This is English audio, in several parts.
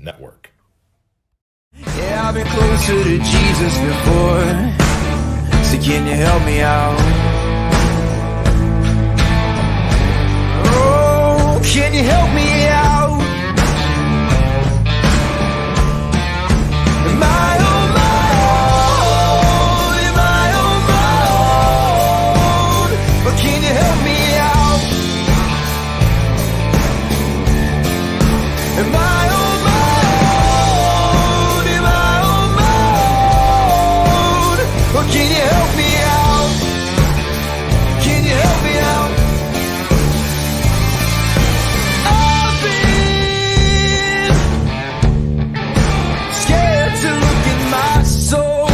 Network. Yeah, I've been closer to Jesus before, so can you help me out? Oh, can you help me out? Am I on my own? Am I on my own? But can you help me out? Am I on my own? Am I on my own? Or can you help me out? Can you help me out? I've been scared to look in my soul.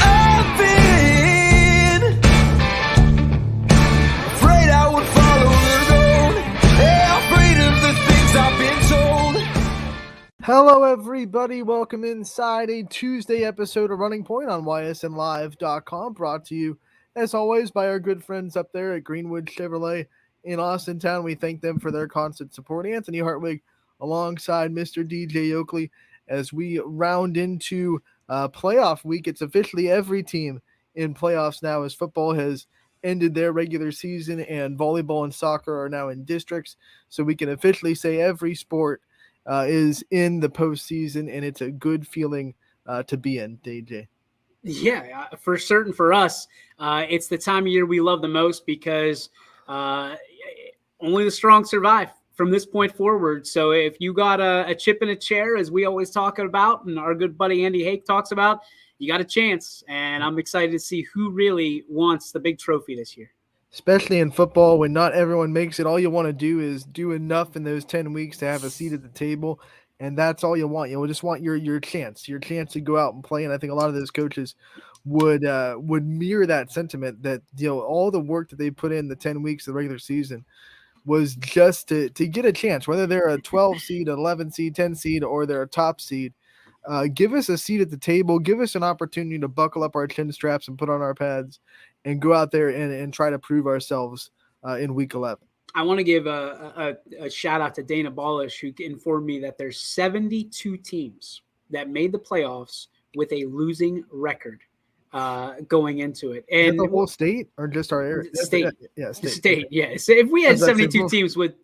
I've been afraid I would follow the road. Yeah, afraid of the things I've been told. Hello, everybody. Welcome inside a Tuesday episode of Running Point on ysnlive.com, brought to you, as always, by our good friends up there at Greenwood Chevrolet in Austin Town. We thank them for their constant support. Anthony Hartwig alongside Mr. DJ Oakley as we round into playoff week. It's officially every team in playoffs now, as football has ended their regular season and volleyball and soccer are now in districts. So we can officially say every sport is in the postseason, and it's a good feeling to be in, DJ. Yeah, for certain for us, it's the time of year we love the most because only the strong survive from this point forward. So if you got a chip in a chair, as we always talk about, and our good buddy Andy Hake talks about, you got a chance. And I'm excited to see who really wants the big trophy this year. Especially in football, when not everyone makes it, all you want to do is do enough in those 10 weeks to have a seat at the table, and that's all you want. You just want your chance to go out and play. And I think a lot of those coaches would mirror that sentiment, that all the work that they put in the 10 weeks of the regular season was just to get a chance, whether they're a 12 seed, 11 seed, 10 seed, or they're a top seed. Give us a seat at the table. Give us an opportunity to buckle up our chin straps and put on our pads and go out there and try to prove ourselves in week 11. I want to give a shout out to Dana Balish, who informed me that there's 72 teams that made the playoffs with a losing record going into it. And the whole state or just our area? State. Yeah, state. Yeah. So if we had 72 teams with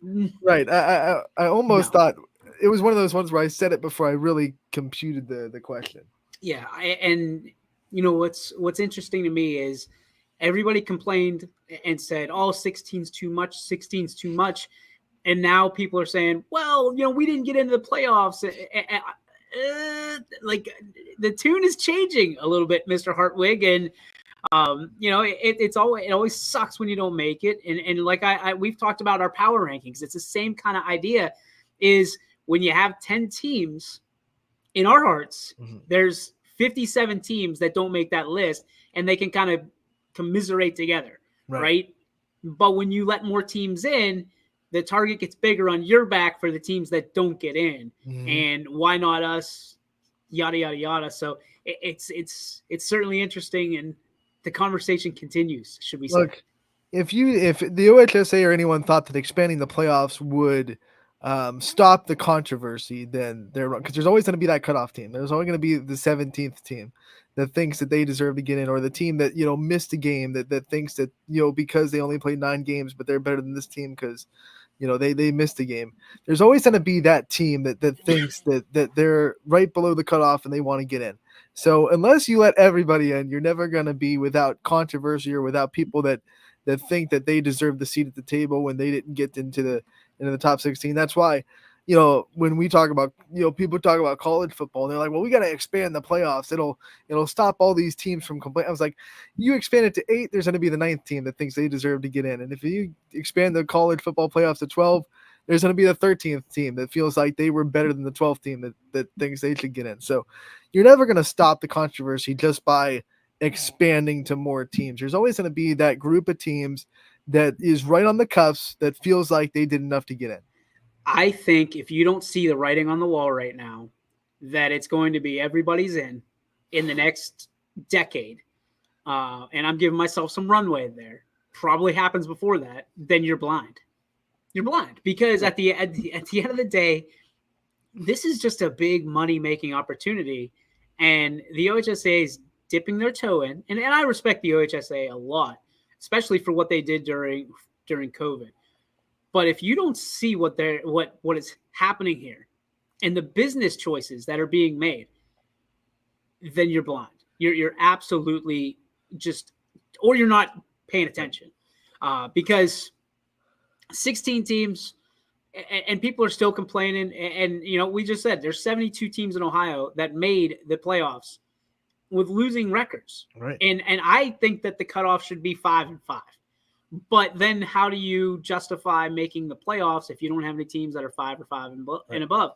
right, I almost thought it was one of those ones where I said it before I really computed the question. Yeah, and you know what's interesting to me is everybody complained and said, "Oh, 16's too much. 16's too much," and now people are saying, "Well, we didn't get into the playoffs." Like the tune is changing a little bit, Mr. Hartwig, and it always sucks when you don't make it. And like we've talked about our power rankings, it's the same kind of idea. Is when you have 10 teams in our hearts, there's 57 teams that don't make that list, and they can kind of commiserate together, right? But when you let more teams in, the target gets bigger on your back for the teams that don't get in. And why not us? Yada yada yada. So it's certainly interesting, and the conversation continues. Should we say? Look, if the OHSA or anyone thought that expanding the playoffs would stop the controversy, then they're wrong, because there's always going to be that cutoff team. There's always going to be the 17th team that thinks that they deserve to get in, or the team that missed a game that thinks that because they only played 9 games, but they're better than this team because they missed a game. There's always going to be that team that thinks that they're right below the cutoff and they want to get in. So unless you let everybody in, you're never going to be without controversy or without people that think that they deserve the seat at the table when they didn't get into the top 16. That's why, when we talk about, people talk about college football and they're like, well, we got to expand the playoffs. It'll stop all these teams from complaining. I was like, you expand it to 8, there's going to be the 9th team that thinks they deserve to get in. And if you expand the college football playoffs to 12, there's going to be the 13th team that feels like they were better than the 12th team that thinks they should get in. So you're never going to stop the controversy just by expanding to more teams. There's always going to be that group of teams that is right on the cuffs that feels like they did enough to get in. I think if you don't see the writing on the wall right now, that it's going to be everybody's in the next decade, and I'm giving myself some runway there, probably happens before that, then you're blind. You're blind because at the end of the day, this is just a big money making opportunity, and the OHSA is dipping their toe in. And I respect the OHSA a lot, especially for what they did during COVID. But if you don't see what is happening here and the business choices that are being made, then you're blind. You're absolutely just, or you're not paying attention, because 16 teams, and people are still complaining. And we just said there's 72 teams in Ohio that made the playoffs with losing records, Right. And I think that the cutoff should be 5-5. But then how do you justify making the playoffs if you don't have any teams that are 5 or 5 and above?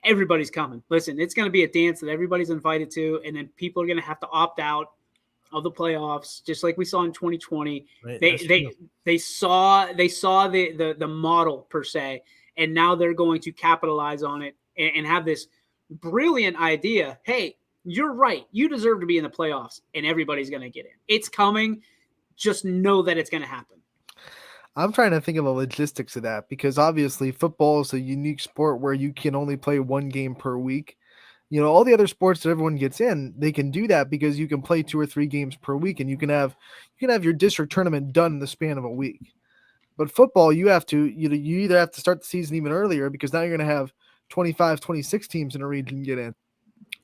Everybody's coming. Listen, it's going to be a dance that everybody's invited to, and then people are going to have to opt out of the playoffs, just like we saw in 2020. Right. They saw the model per se, and now they're going to capitalize on it and have this brilliant idea. Hey, you're right. You deserve to be in the playoffs, and everybody's going to get in. It's coming. Just know that it's going to happen. I'm trying to think of the logistics of that, because obviously football is a unique sport where you can only play one game per week. All the other sports that everyone gets in, they can do that because you can play 2 or 3 games per week, and you can have your district tournament done in the span of a week. But football, you either have to start the season even earlier, because now you're going to have 25, 26 teams in a region get in,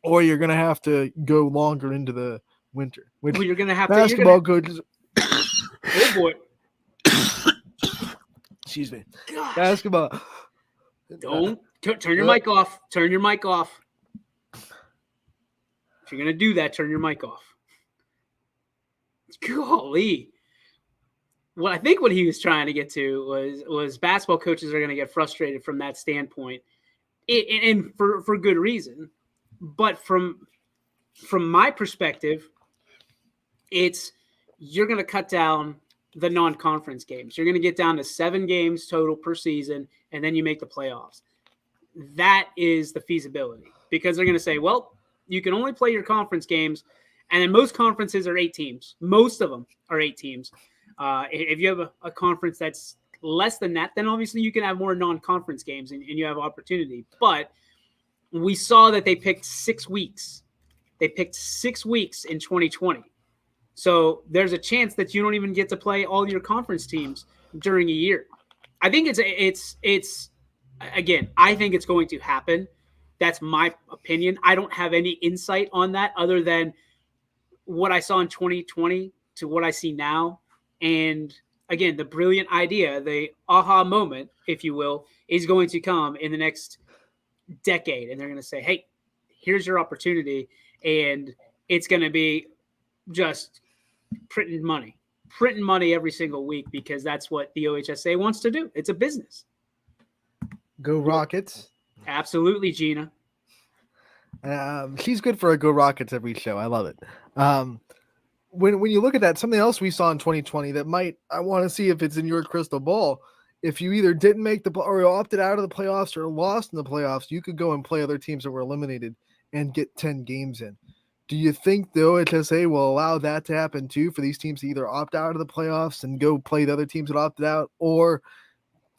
or you're going to have to go longer into the winter. Which you're going to have basketball coaches. Oh boy. Excuse me. Gosh. Basketball. Don't turn your mic off. Turn your mic off. If you're going to do that, turn your mic off. Golly. I think what he was trying to get to was basketball coaches are going to get frustrated from that standpoint, and for good reason. But from my perspective, it's you're going to cut down the non-conference games. You're going to get down to 7 games total per season, and then you make the playoffs. That is the feasibility, because they're going to say, well, you can only play your conference games, and then most conferences are 8 teams. Most of them are 8 teams. If you have a conference that's less than that, then obviously you can have more non-conference games and you have opportunity. But we saw that they picked 6 weeks. They picked 6 weeks in 2020. So there's a chance that you don't even get to play all your conference teams during a year. I think it's again, I think it's going to happen. That's my opinion. I don't have any insight on that other than what I saw in 2020 to what I see now. And again, the brilliant idea, the aha moment, if you will, is going to come in the next decade. And they're going to say, hey, here's your opportunity. And it's going to be just printing money every single week, because that's what the OHSA wants to do. It's a business. Go Rockets. Absolutely, Gina. She's good for a Go Rockets every show. I love it. When you look at that, something else we saw in 2020 that I want to see if it's in your crystal ball. If you either didn't make or opted out of the playoffs or lost in the playoffs, you could go and play other teams that were eliminated and get 10 games in. Do you think the OHSA will allow that to happen too, for these teams to either opt out of the playoffs and go play the other teams that opted out, or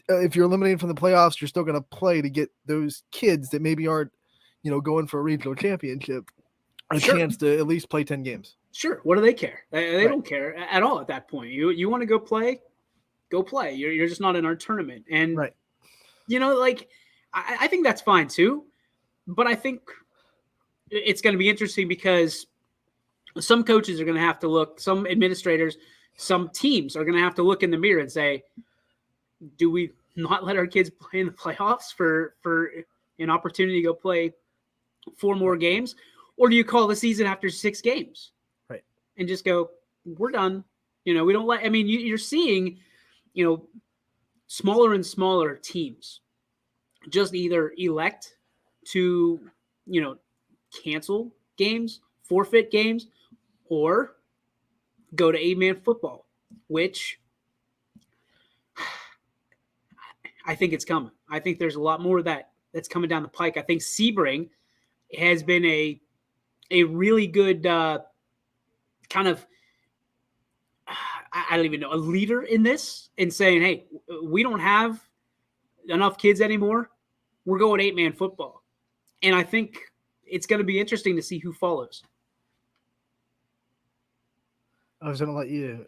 if you're eliminated from the playoffs, you're still going to play to get those kids that maybe aren't, going for a regional championship a chance to at least play 10 games? Sure. What do they care? They don't care at all at that point. You want to go play? Go play. You're just not in our tournament. And, right. I think that's fine too. But I think it's going to be interesting, because some coaches are going to have to look, some administrators, some teams are going to have to look in the mirror and say, do we not let our kids play in the playoffs for an opportunity to go play 4 more games? Or do you call the season after 6 games? Right. And just go, we're done. We don't let, you're seeing, smaller and smaller teams just either elect to, cancel games, forfeit games, or go to 8-man football, which I think it's coming. I think there's a lot more of that's coming down the pike. I think Sebring has been a really good kind of, I don't even know, a leader in this and saying, hey, we don't have enough kids anymore. We're going 8-man football. And I think it's going to be interesting to see who follows. I was going to let you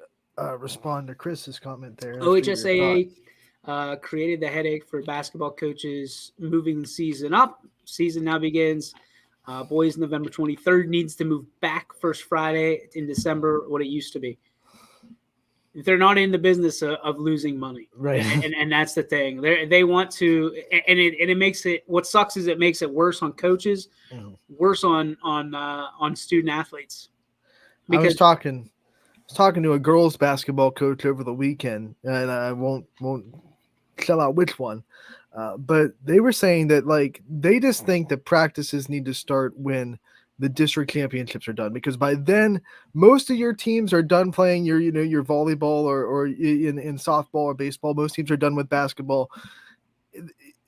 respond to Chris's comment there. OHSAA created the headache for basketball coaches moving the season up. Season now begins. Boys November 23rd needs to move back first Friday in December, what it used to be. They're not in the business of losing money. Right. And that's the thing. They want to, and it makes it, what sucks is it makes it worse on coaches, worse on student athletes. Because I was talking to a girls basketball coach over the weekend, and I won't tell out which one, but they were saying that like they just think that practices need to start when the district championships are done, because by then most of your teams are done playing your volleyball or in softball or baseball. Most teams are done with basketball.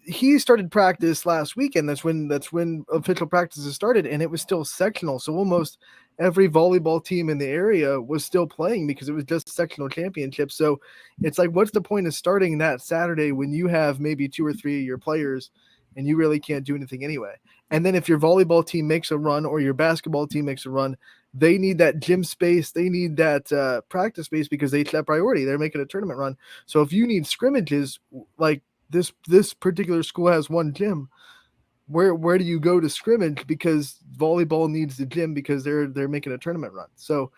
He started practice last weekend. That's when official practices started, and it was still sectional. So almost every volleyball team in the area was still playing because it was just sectional championships. So it's like, what's the point of starting that Saturday when you have maybe 2 or 3 of your players and you really can't do anything anyway? And then if your volleyball team makes a run or your basketball team makes a run, they need that gym space. They need that practice space because they set priority. They're making a tournament run. So if you need scrimmages, like this particular school has one gym, where do you go to scrimmage? Because volleyball needs the gym because they're making a tournament run. So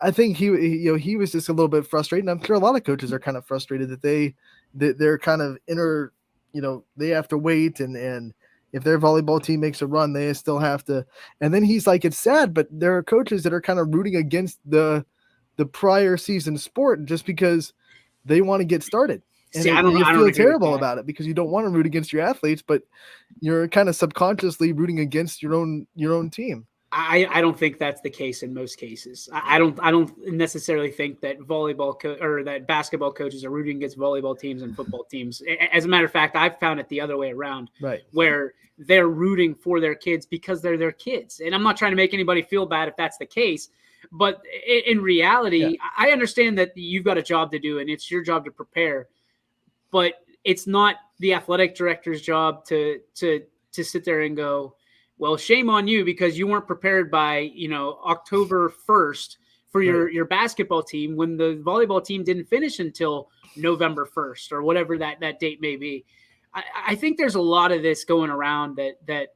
I think he was just a little bit frustrated. And I'm sure a lot of coaches are kind of frustrated that they're kind of they have to wait, and if their volleyball team makes a run, they still have to. And then he's like, it's sad, but there are coaches that are kind of rooting against the prior season sport just because they want to get started. And See, you feel terrible about it because you don't want to root against your athletes, but you're kind of subconsciously rooting against your own team. I don't think that's the case in most cases. I don't necessarily think that or that basketball coaches are rooting against volleyball teams and football teams. As a matter of fact, I've found it the other way around, right? Where they're rooting for their kids because they're their kids. And I'm not trying to make anybody feel bad if that's the case, but in reality, I understand that you've got a job to do and it's your job to prepare. But it's not the athletic director's job to sit there and go, well, shame on you because you weren't prepared by, October 1st for your basketball team when the volleyball team didn't finish until November 1st or whatever that date may be. I think there's a lot of this going around that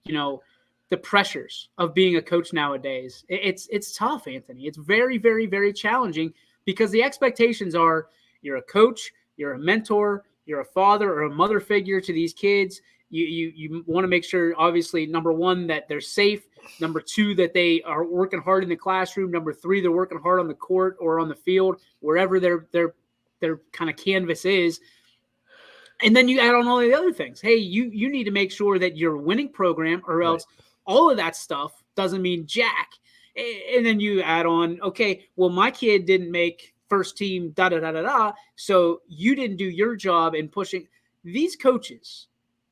the pressures of being a coach nowadays. It's tough, Anthony. It's very, very, very challenging because the expectations are you're a coach, you're a mentor, you're a father or a mother figure to these kids. You want to make sure, obviously, number one, that they're safe. Number two, that they are working hard in the classroom. Number three, they're working hard on the court or on the field, wherever their kind of canvas is. And then you add on all the other things. Hey, you need to make sure that you're a winning program, or else all of that stuff doesn't mean jack. And then you add on, okay, well, my kid didn't make first team, so you didn't do your job in pushing these coaches.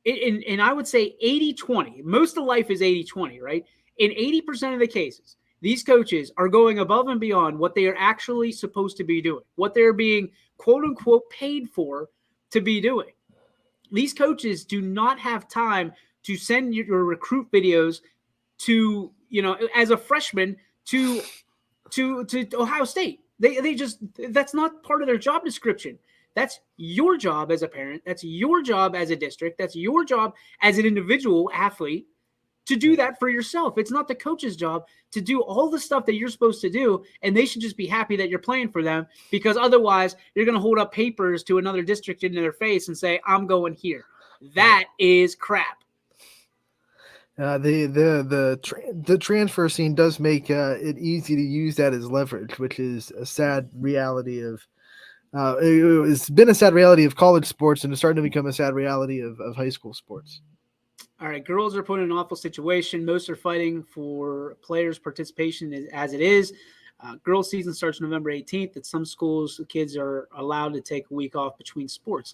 And I would say 80-20. Most of life is 80-20, right? In 80% of the cases, these coaches are going above and beyond what they are actually supposed to be doing, what they're being, quote unquote, paid for to be doing. These coaches do not have time to send your recruit videos to, as a freshman to Ohio State. They just, that's not part of their job description. That's your job as a parent. That's your job as a district. That's your job as an individual athlete to do that for yourself. It's not the coach's job to do all the stuff that you're supposed to do, and they should just be happy that you're playing for them, because otherwise you're going to hold up papers to another district in their face and say, I'm going here. That is crap. The transfer scene does make it easy to use that as leverage, which is a sad reality of it's been a sad reality of college sports, and it's starting to become a sad reality of high school sports. All right, girls are put in an awful situation. Most are fighting for players' participation as it is. Girls' season starts November 18th. At some schools, kids are allowed to take a week off between sports.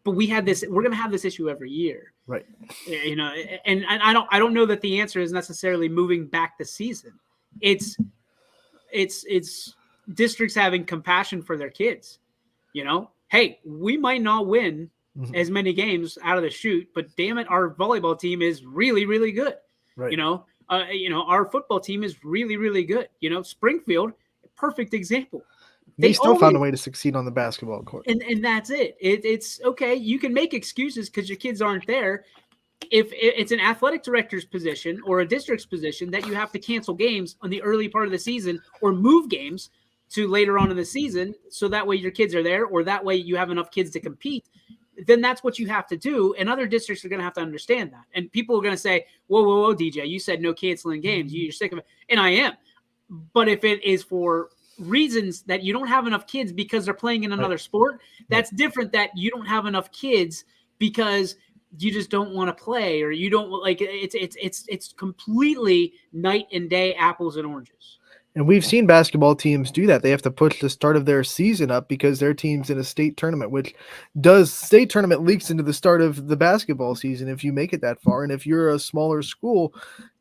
But we're going to have this issue every year. Right. And I don't know that the answer is necessarily moving back the season. It's districts having compassion for their kids. Hey, we might not win as many games out of the chute, but damn it, our volleyball team is really, really good. Right. Our football team is really, really good. Springfield, perfect example. They still found a way to succeed on the basketball court. And that's it. It's okay. You can make excuses because your kids aren't there. If it's an athletic director's position or a district's position that you have to cancel games on the early part of the season or move games to later on in the season, so that way your kids are there, or that way you have enough kids to compete, then that's what you have to do. And other districts are going to have to understand that. And people are going to say, whoa, DJ, you said no canceling games. You're sick of it. And I am. But if it is for reasons that you don't have enough kids because they're playing in another sport, that's different. That you don't have enough kids because you just don't want to play, or you don't like it's completely night and day, apples and oranges. And we've seen basketball teams do that. They have to push the start of their season up because their team's in a state tournament, which state tournament leaks into the start of the basketball season if you make it that far. And if you're a smaller school,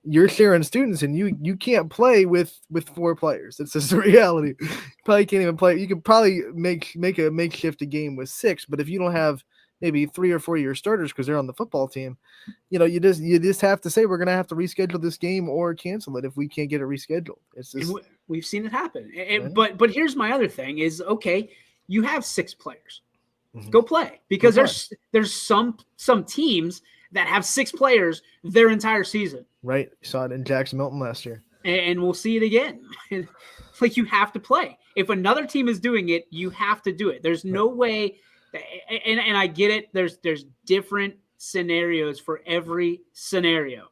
you're sharing students, and you can't play with 4 players. It's just the reality. You probably can't even play. You could probably make a makeshift a game with 6, but if you don't have maybe 3 or 4 of your starters because they're on the football team, you just have to say we're going to have to reschedule this game or cancel it if we can't get it rescheduled. It's just, we've seen it happen. But here's my other thing is, okay, you have 6 players. Go play, because there's some teams that have 6 players their entire season. Right. You saw it in Jackson Milton last year. And we'll see it again. Like, you have to play. If another team is doing it, you have to do it. There's no way. And I get it. There's different scenarios for every scenario,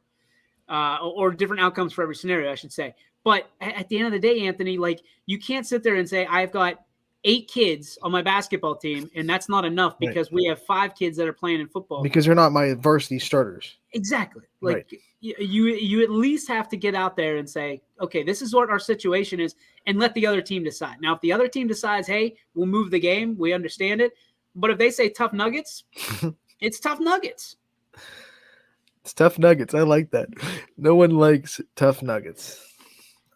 or different outcomes for every scenario, I should say. But at the end of the day, Anthony, like, you can't sit there and say, I've got 8 kids on my basketball team, and that's not enough because we have 5 kids that are playing in football. Because they're not my varsity starters. Exactly. Like, you at least have to get out there and say, okay, this is what our situation is, and let the other team decide. Now, if the other team decides, hey, we'll move the game, we understand it. But if they say tough nuggets, it's tough nuggets. It's tough nuggets. I like that. No one likes tough nuggets.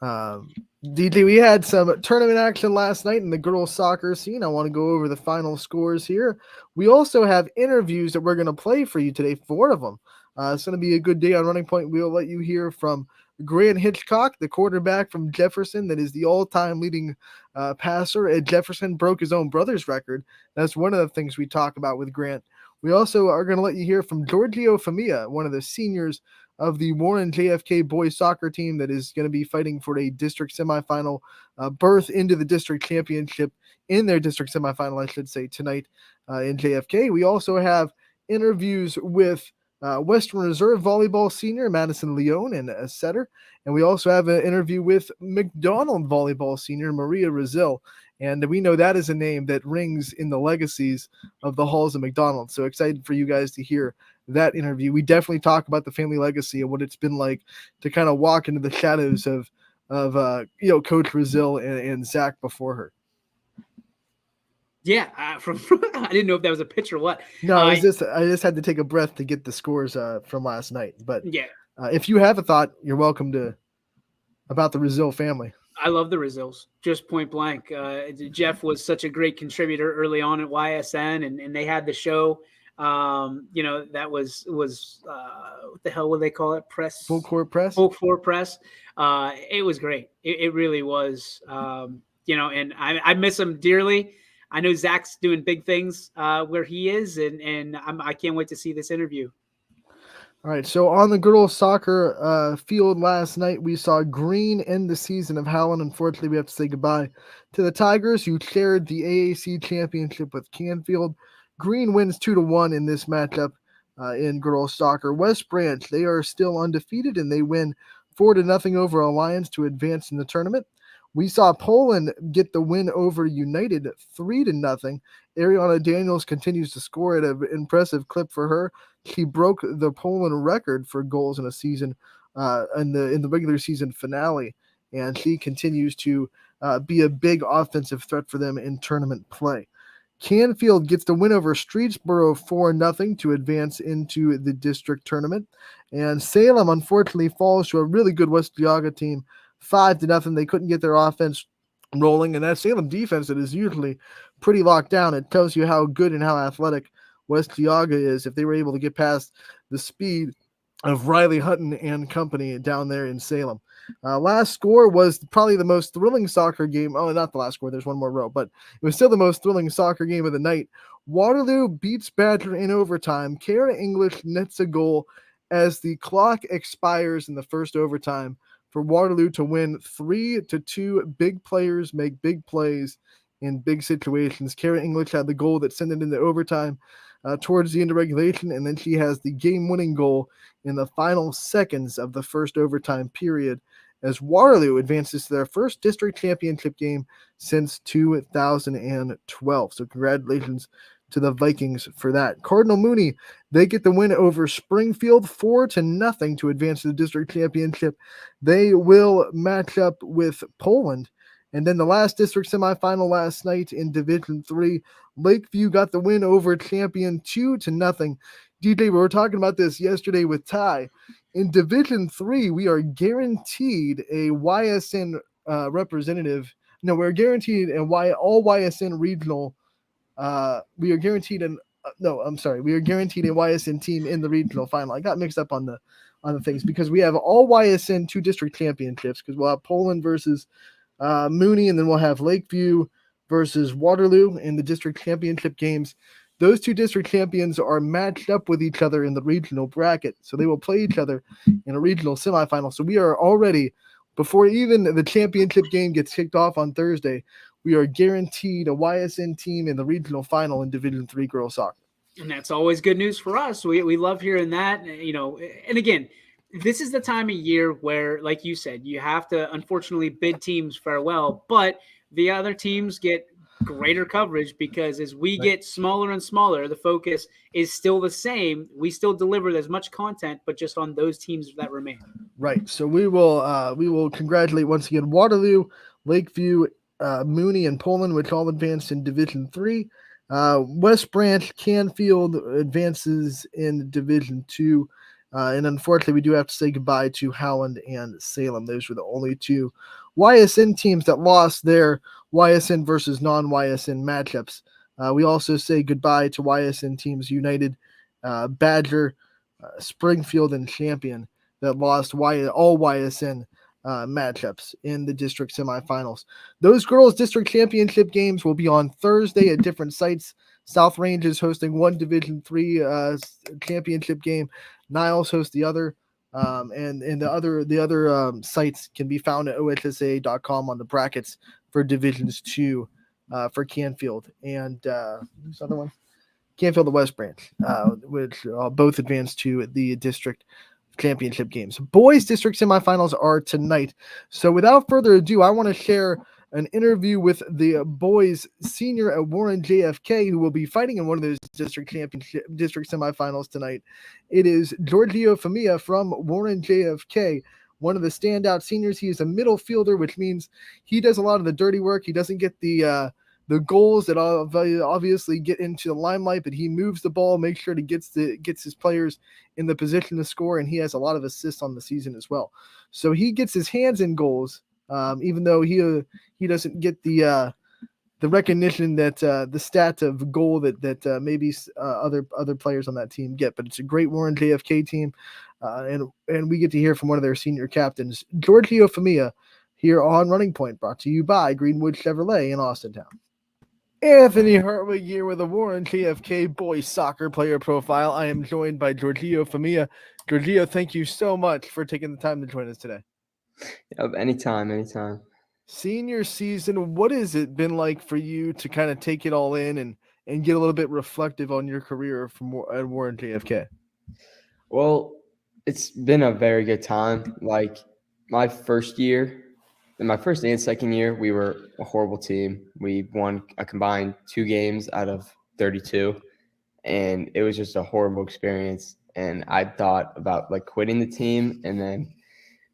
DJ, we had some tournament action last night in the girls soccer scene. I want to go over the final scores here. We also have interviews that we're going to play for you today, 4 of them. It's going to be a good day on Running Point. We'll let you hear from Grant Hitchcock, the quarterback from Jefferson that is the all-time leading passer at Jefferson, broke his own brother's record. That's one of the things we talk about with Grant. We also are going to let you hear from Giorgio Famia, one of the seniors of the Warren JFK boys soccer team that is going to be fighting for a district semifinal berth into the district championship in their district semifinal, I should say, tonight in JFK. We also have interviews with Western Reserve volleyball senior Madison Leone and a setter. And we also have an interview with McDonald volleyball senior Maria Rizal. And we know that is a name that rings in the legacies of the halls of McDonald. So excited for you guys to hear that interview. We definitely talk about the family legacy and what it's been like to kind of walk into the shadows of Coach Rizal and Zach before her. Yeah, I didn't know if that was a pitch or what. No, I just had to take a breath to get the scores from last night. But yeah, if you have a thought, you're welcome to about the Rizal family. I love the Rizals, just point blank. Jeff was such a great contributor early on at YSN, and they had the show. That was what the hell would they call it? Full court press. It was great. It really was. And I miss him dearly. I know Zach's doing big things where he is, and I can't wait to see this interview. All right, so on the girls' soccer field last night, we saw Green end the season of Howland. Unfortunately, we have to say goodbye to the Tigers, who shared the AAC championship with Canfield. Green wins 2-1 in this matchup in girls' soccer. West Branch, they are still undefeated, and they win 4-0 over Alliance to advance in the tournament. We saw Poland get the win over United 3-0. Ariana Daniels continues to score at an impressive clip for her. She broke the Poland record for goals in a season in the regular season finale, and she continues to be a big offensive threat for them in tournament play. Canfield gets the win over Streetsboro 4-0 to advance into the district tournament, and Salem unfortunately falls to a really good West Geauga team 5-0. They couldn't get their offense rolling, and that Salem defense that is usually pretty locked down. It tells you how good and how athletic West Geauga is if they were able to get past the speed of Riley Hutton and company down there in Salem. Last score was probably the most thrilling soccer game. Oh, not the last score. There's one more row, but it was still the most thrilling soccer game of the night. Waterloo beats Badger in overtime. Kara English nets a goal as the clock expires in the first overtime for Waterloo to win 3-2. Big players make big plays in big situations. Kara English had the goal that sent it into overtime towards the end of regulation, and then she has the game-winning goal in the final seconds of the first overtime period as Waterloo advances to their first district championship game since 2012. So congratulations to the Vikings for that. Cardinal Mooney, they get the win over Springfield 4-0 to advance to the district championship. They will match up with Poland. And then the last district semifinal last night in Division 3, Lakeview got the win over Champion 2-0. DJ, we were talking about this yesterday with Ty. In Division 3, we are guaranteed a YSN representative. No, we're guaranteed all YSN regional. We are guaranteed we are guaranteed a YSN team in the regional final. I got mixed up on the things because we have all YSN 2 district championships because we'll have Poland versus Mooney, and then we'll have Lakeview versus Waterloo in the district championship games. Those two district champions are matched up with each other in the regional bracket, so they will play each other in a regional semifinal. So we are already, before even the championship game gets kicked off on Thursday, we are guaranteed a YSN team in the regional final in Division 3 girls soccer. And that's always good news for us. We love hearing that, and again, this is the time of year where, like you said, you have to unfortunately bid teams farewell, but the other teams get greater coverage because as we get smaller and smaller, the focus is still the same. We still deliver as much content, but just on those teams that remain. Right. So we will congratulate once again Waterloo, Lakeview, Mooney, and Poland, which all advanced in Division 3. West Branch, Canfield advances in Division 2. And unfortunately, we do have to say goodbye to Howland and Salem. Those were the only two YSN teams that lost their YSN versus non-YSN matchups. We also say goodbye to YSN teams United, Badger, Springfield, and Champion that lost all YSN matchups in the district semifinals. Those girls' district championship games will be on Thursday at different sites. South Range is hosting one Division 3 championship game. Niles hosts the other. And the other sites can be found at ohsa.com on the brackets for Divisions 2 for Canfield and this other one, Canfield and West Branch, which both advance to the district championship games. Boys district semifinals are tonight. So without further ado, I want to share an interview with the boys senior at Warren JFK who will be fighting in one of those district semifinals tonight. It is Giorgio Famia from Warren JFK, one of the standout seniors. He is a middle fielder, which means he does a lot of the dirty work. He doesn't get the goals that obviously get into the limelight, but he moves the ball, makes sure he gets his players in the position to score, and he has a lot of assists on the season as well. So he gets his hands in goals, even though he doesn't get the recognition that the stat of goal that maybe other players on that team get. But it's a great Warren JFK team, and we get to hear from one of their senior captains, Giorgio Famia, here on Running Point, brought to you by Greenwood Chevrolet in Austintown. Anthony Hartwig here with a Warren JFK boys soccer player profile. I am joined by Giorgio Famia. Giorgio, thank you so much for taking the time to join us today. Yep, anytime. Senior season, what has it been like for you to kind of take it all in and get a little bit reflective on your career at Warren JFK? Well, it's been a very good time. Like my first year, in my first and second year, we were a horrible team. We won a combined 2 games out of 32, and it was just a horrible experience. And I thought about like quitting the team, and then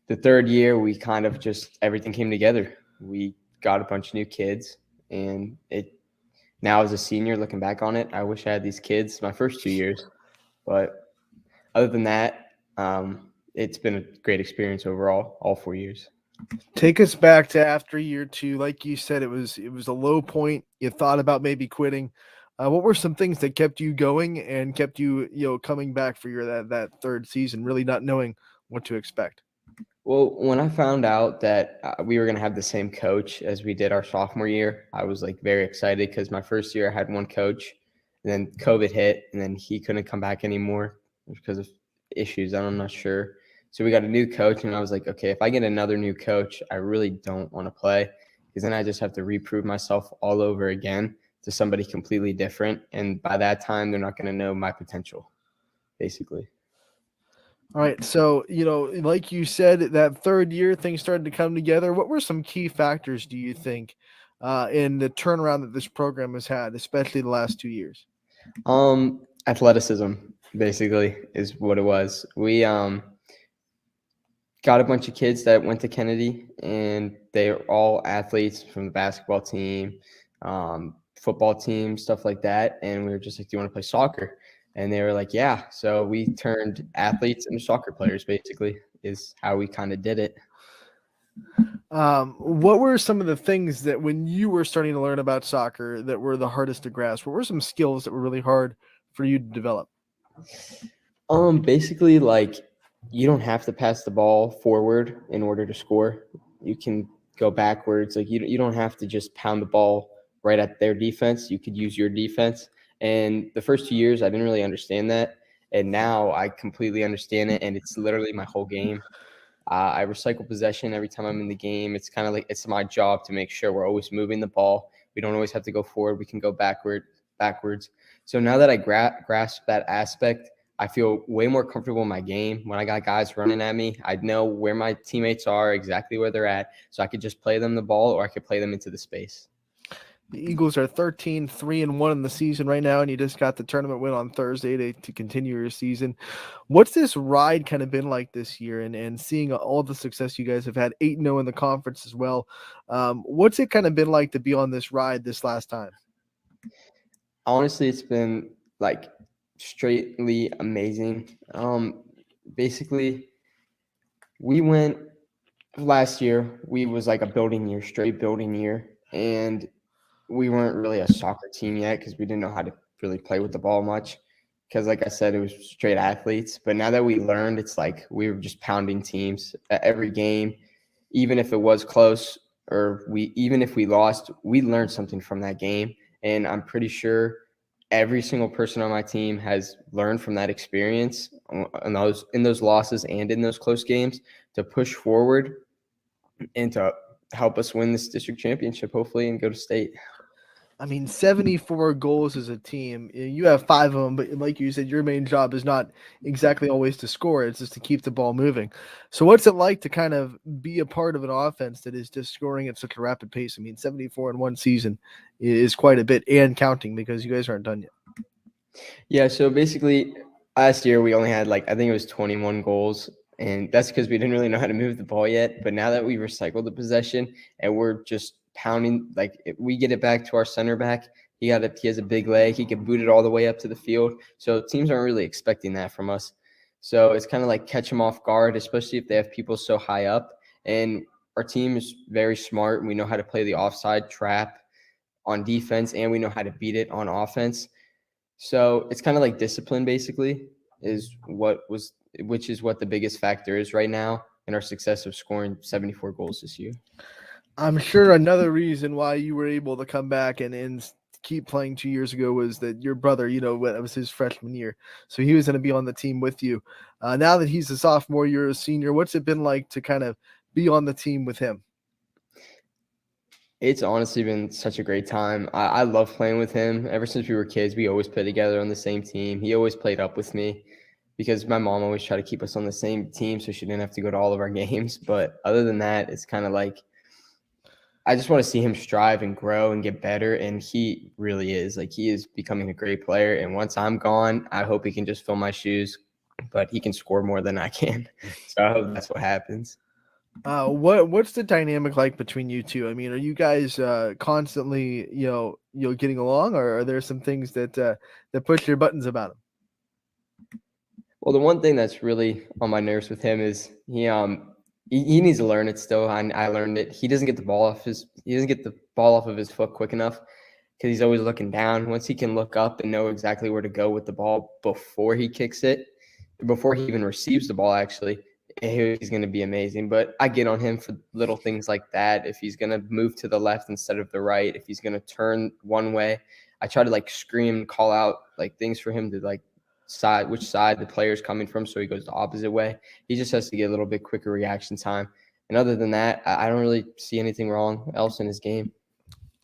the third year, we kind of just everything came together. We got a bunch of new kids, and now as a senior, looking back on it, I wish I had these kids my first 2 years. But other than that, it's been a great experience overall, all 4 years. Take us back to after year two. Like you said, it was a low point. You thought about maybe quitting. What were some things that kept you going and kept you, coming back for your that third season, really not knowing what to expect? Well, when I found out that we were going to have the same coach as we did our sophomore year, I was like very excited because my first year I had one coach, and then COVID hit, and then he couldn't come back anymore because of issues. I'm not sure. So we got a new coach, and I was like, okay, if I get another new coach, I really don't want to play because then I just have to reprove myself all over again to somebody completely different. And by that time, they're not going to know my potential, basically. All right. So, like you said, that third year things started to come together. What were some key factors, do you think, in the turnaround that this program has had, especially the last 2 years? Athleticism basically is what it was. We got a bunch of kids that went to Kennedy, and they're all athletes from the basketball team, football team, stuff like that. And we were just like, "Do you want to play soccer?" And they were like, "Yeah." So we turned athletes into soccer players. Basically, is how we kind of did it. What were some of the things that when you were starting to learn about soccer that were the hardest to grasp? What were some skills that were really hard for you to develop? Basically, like you don't have to pass the ball forward in order to score. You can go backwards. Like you don't have to just pound the ball right at their defense. You could use your defense. And the first 2 years, I didn't really understand that, and now I completely understand it. And it's literally my whole game. I recycle possession every time I'm in the game. It's kind of like it's my job to make sure we're always moving the ball. We don't always have to go forward. We can go backwards. So now that I grasp that aspect, I feel way more comfortable in my game. When I got guys running at me, I know where my teammates are, exactly where they're at. So I could just play them the ball or I could play them into the space. The Eagles are 13-3-1 in the season right now, and you just got the tournament win on Thursday to continue your season. What's this ride kind of been like this year, and seeing all the success you guys have had, 8-0 in the conference as well? What's it kind of been like to be on this ride this last time? Honestly, it's been like straightly amazing. Basically, we went last year. We was like a building year, straight building year, and we weren't really a soccer team yet because we didn't know how to really play with the ball much. Because, like I said, it was straight athletes. But now that we learned, it's like we were just pounding teams at every game, even if it was close or even if we lost, we learned something from that game. And I'm pretty sure every single person on my team has learned from that experience in those losses and in those close games to push forward and to help us win this district championship, hopefully, and go to state. I mean, 74 goals as a team. You have 5 of them, but like you said, your main job is not exactly always to score. It's just to keep the ball moving. So what's it like to kind of be a part of an offense that is just scoring at such a rapid pace? I mean, 74 in one season is quite a bit and counting because you guys aren't done yet. Yeah, so basically last year we only had I think it was 21 goals, and that's because we didn't really know how to move the ball yet. But now that we've recycled the possession and we're just pounding, if we get it back to our center back. He has a big leg. He can boot it all the way up to the field. So teams aren't really expecting that from us. So it's kind of like catch them off guard, especially if they have people so high up. And our team is very smart, and we know how to play the offside trap on defense, and we know how to beat it on offense. So it's kind of like discipline, basically, which is what the biggest factor is right now in our success of scoring 74 goals this year. I'm sure another reason why you were able to come back and keep playing 2 years ago was that your brother, that was his freshman year. So he was going to be on the team with you. Now that he's a sophomore, you're a senior. What's it been like to kind of be on the team with him? It's honestly been such a great time. I love playing with him. Ever since we were kids, we always played together on the same team. He always played up with me because my mom always tried to keep us on the same team so she didn't have to go to all of our games. But other than that, it's kind of like I just want to see him strive and grow and get better. And he really is. He is becoming a great player. And once I'm gone, I hope he can just fill my shoes, but he can score more than I can. So I hope that's what happens. What's the dynamic like between you two? I mean, are you guys constantly, getting along, or are there some things that push your buttons about him? Well, the one thing that's really on my nerves with him is he needs to learn it still. I learned it. He doesn't get the ball off of his foot quick enough because he's always looking down. Once he can look up and know exactly where to go with the ball before he kicks it, before he even receives the ball, actually, he's going to be amazing. But I get on him for little things like that. If he's going to move to the left instead of the right, if he's going to turn one way, I try to like scream and call out like things for him to like which side the player's coming from, so he goes the opposite way. He just has to get a little bit quicker reaction time. And other than that, I don't really see anything wrong else in his game.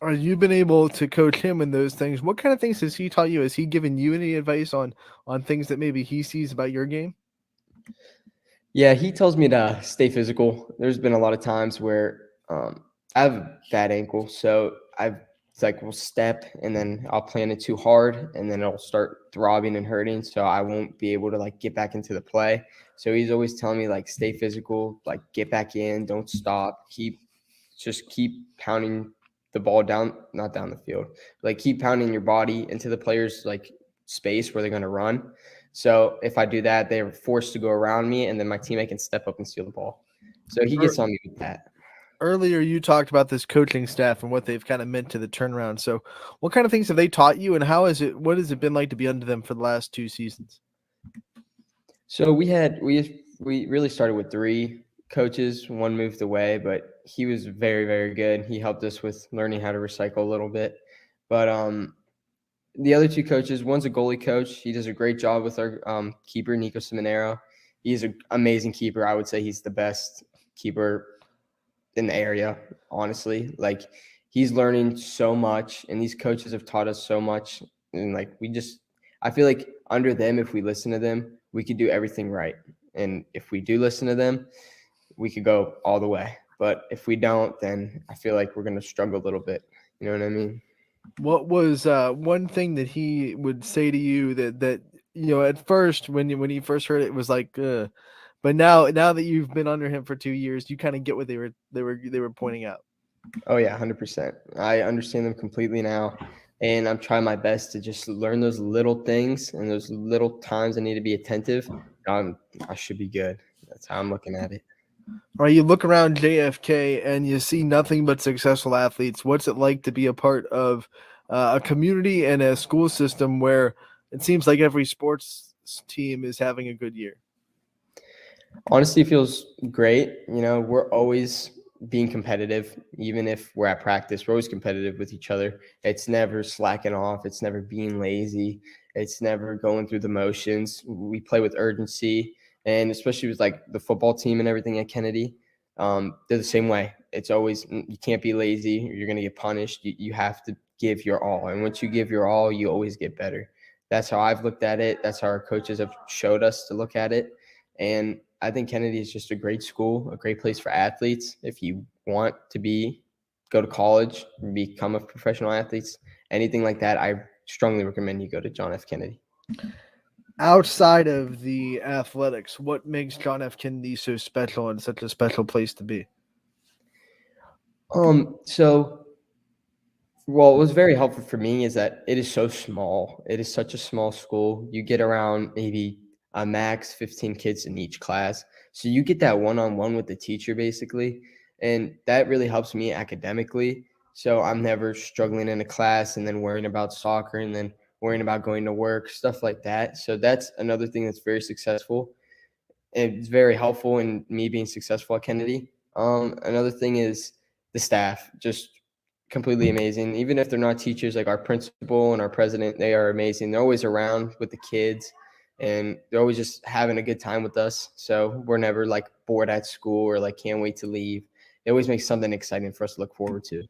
Are you been able to coach him in those things? What kind of things has he taught you? Has he given you any advice on things that maybe he sees about your game? Yeah, he tells me to stay physical. There's been a lot of times where I have a bad ankle, so it's like we'll step and then I'll plan it too hard and then it'll start throbbing and hurting, so I won't be able to like get back into the play. So he's always telling me like stay physical, like get back in, don't stop, just keep pounding the ball not down the field, like keep pounding your body into the player's like space where they're going to run. So if I do that, they're forced to go around me, and then my teammate can step up and steal the ball. So he gets on me with that. Earlier, you talked about this coaching staff and what they've kind of meant to the turnaround. So, what kind of things have they taught you, and what has it been like to be under them for the last 2 seasons? So we really started with 3 coaches. One moved away, but he was very, very good. He helped us with learning how to recycle a little bit. But the other 2 coaches, one's a goalie coach. He does a great job with our keeper, Nico Simonero. He's an amazing keeper. I would say he's the best keeper in the area, honestly. Like, he's learning so much, and these coaches have taught us so much. And like, I feel like under them, if we listen to them, we could do everything right. And if we do listen to them, we could go all the way. But if we don't, then I feel like we're going to struggle a little bit. You know what I mean? What was one thing that he would say to you that at first when you first heard it was like, but now that you've been under him for 2 years, you kind of get what they were pointing out. Oh yeah, 100%. I understand them completely now, and I'm trying my best to just learn those little things and those little times I need to be attentive. I should be good. That's how I'm looking at it. All right, you look around JFK and you see nothing but successful athletes. What's it like to be a part of a community and a school system where it seems like every sports team is having a good year? Honestly, it feels great. We're always being competitive, even if we're at practice. We're always competitive with each other. It's never slacking off. It's never being lazy. It's never going through the motions. We play with urgency, and especially with like the football team and everything at Kennedy, they're the same way. It's always, you can't be lazy or you're going to get punished. You have to give your all, and once you give your all, you always get better. That's how I've looked at it. That's how our coaches have showed us to look at it. And I think Kennedy is just a great school, a great place for athletes. If you want to go to college, become a professional athlete, anything like that, I strongly recommend you go to John F. Kennedy. Outside of the athletics, what makes John F. Kennedy so special and such a special place to be? What was very helpful for me is that it is so small. It is such a small school. You get around maybe a max 15 kids in each class. So you get that one-on-one with the teacher basically. And that really helps me academically. So I'm never struggling in a class and then worrying about soccer and then worrying about going to work, stuff like that. So that's another thing that's very successful. It's very helpful in me being successful at Kennedy. Another thing is the staff, just completely amazing. Even if they're not teachers, like our principal and our president, they are amazing. They're always around with the kids, and they're always just having a good time with us. So we're never like bored at school or like can't wait to leave. It always makes something exciting for us to look forward to.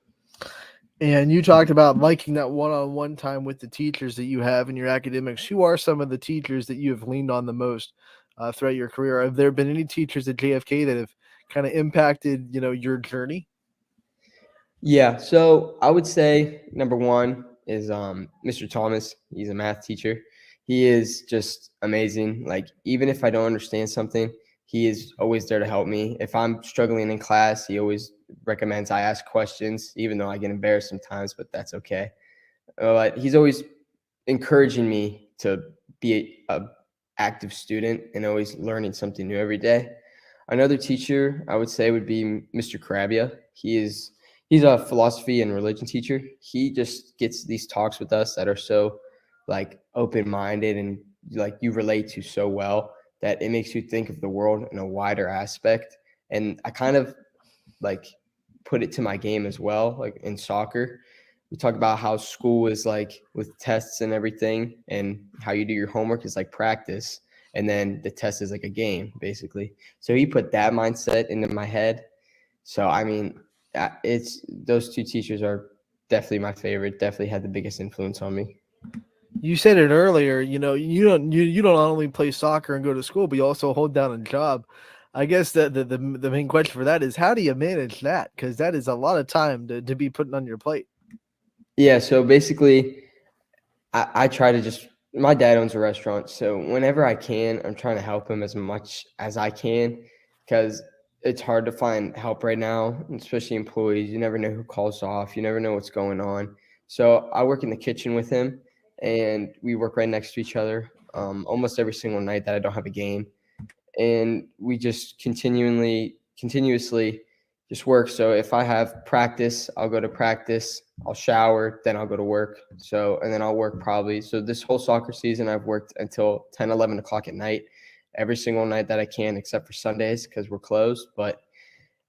And you talked about liking that one-on-one time with the teachers that you have in your academics. Who are some of the teachers that you have leaned on the most throughout your career? Have there been any teachers at JFK that have kind of impacted, your journey? Yeah, so I would say number one is Mr. Thomas. He's a math teacher. He is just amazing. Like, even if I don't understand something, he is always there to help me. If I'm struggling in class, he always recommends I ask questions, even though I get embarrassed sometimes, but that's okay. But he's always encouraging me to be a active student and always learning something new every day. Another teacher I would say would be Mr. Krabia. He's a philosophy and religion teacher. He just gets these talks with us that are so like open-minded and like you relate to so well that it makes you think of the world in a wider aspect. And I kind of like put it to my game as well, like in soccer. We talk about how school is like with tests and everything, and how you do your homework is like practice, and then the test is like a game, basically. So he put that mindset into my head. So I mean, it's those two teachers are definitely my favorite. Definitely had the biggest influence on me. You said it earlier, you don't only play soccer and go to school, but you also hold down a job. I guess the main question for that is how do you manage that? Because that is a lot of time to be putting on your plate. Yeah. So basically, I try to just my dad owns a restaurant, so whenever I can, I'm trying to help him as much as I can because it's hard to find help right now, especially employees. You never know who calls off, you never know what's going on. So I work in the kitchen with him, and we work right next to each other almost every single night that I don't have a game, and we just continuously just work. So if I have practice, I'll go to practice, I'll shower, then I'll go to work. So and then I'll work probably. So this whole soccer season I've worked until 10, 11 o'clock at night, every single night that I can, except for Sundays because we're closed. But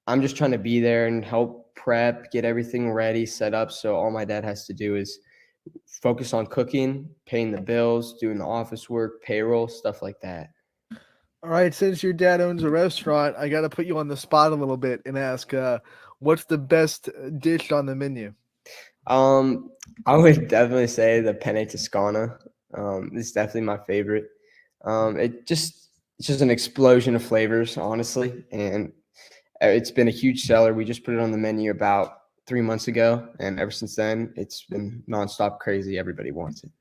I'm just trying to be there and help prep, get everything ready, set up. So all my dad has to do is focus on cooking, paying the bills, doing the office work, payroll, stuff like that. All right, since your dad owns a restaurant, I got to put you on the spot a little bit and ask, what's the best dish on the menu? Um, I would definitely say the penne Toscana. Is definitely my favorite. It's just an explosion of flavors, honestly, and it's been a huge seller. We just put it on the menu about 3 months ago, and ever since then, it's been nonstop crazy. Everybody wants it.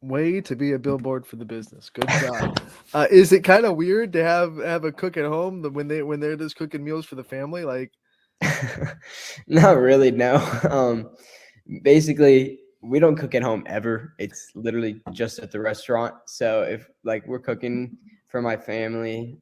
Way to be a billboard for the business. Good job. Is it kind of weird to have a cook at home when they're just cooking meals for the family? Like, Not really, no. Basically, we don't cook at home ever. It's literally just at the restaurant. So if like we're cooking for my family,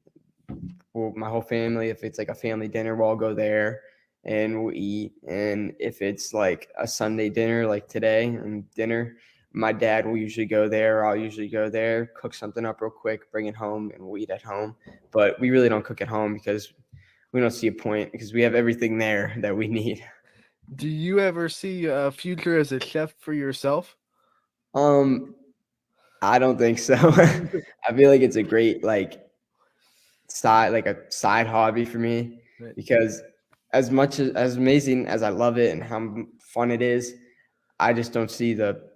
or my whole family, if it's like a family dinner, we'll all go there and we'll eat. And if it's like a Sunday dinner, like today and dinner, my dad will usually go there. I'll usually go there, cook something up real quick, bring it home, and we'll eat at home. But we really don't cook at home because we don't see a point because we have everything there that we need. do you ever see a future as a chef for yourself? Um, I don't think so. I feel like it's a great like a side hobby for me Right. because as amazing as I love it and how fun it is, I just don't see the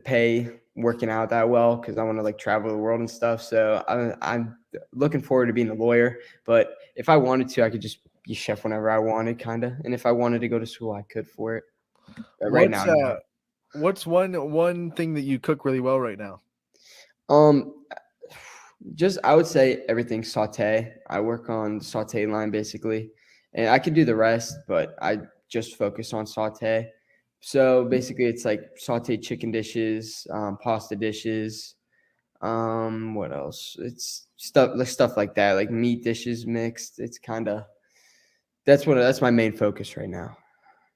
pay working out that well because I want to like travel the world and stuff. So I'm looking forward to being a lawyer. But if I wanted to, I could just be chef whenever I wanted, kind of. And if I wanted to go to school, I could for it. But right What's now, no. what's one thing that you cook really well right now? Um, just I would say everything saute. I work on the saute line basically, and I could do the rest, but I just focus on saute. So basically, it's like saute chicken dishes, pasta dishes. What else? It's stuff like that, like meat dishes mixed. It's kind of that's my main focus right now.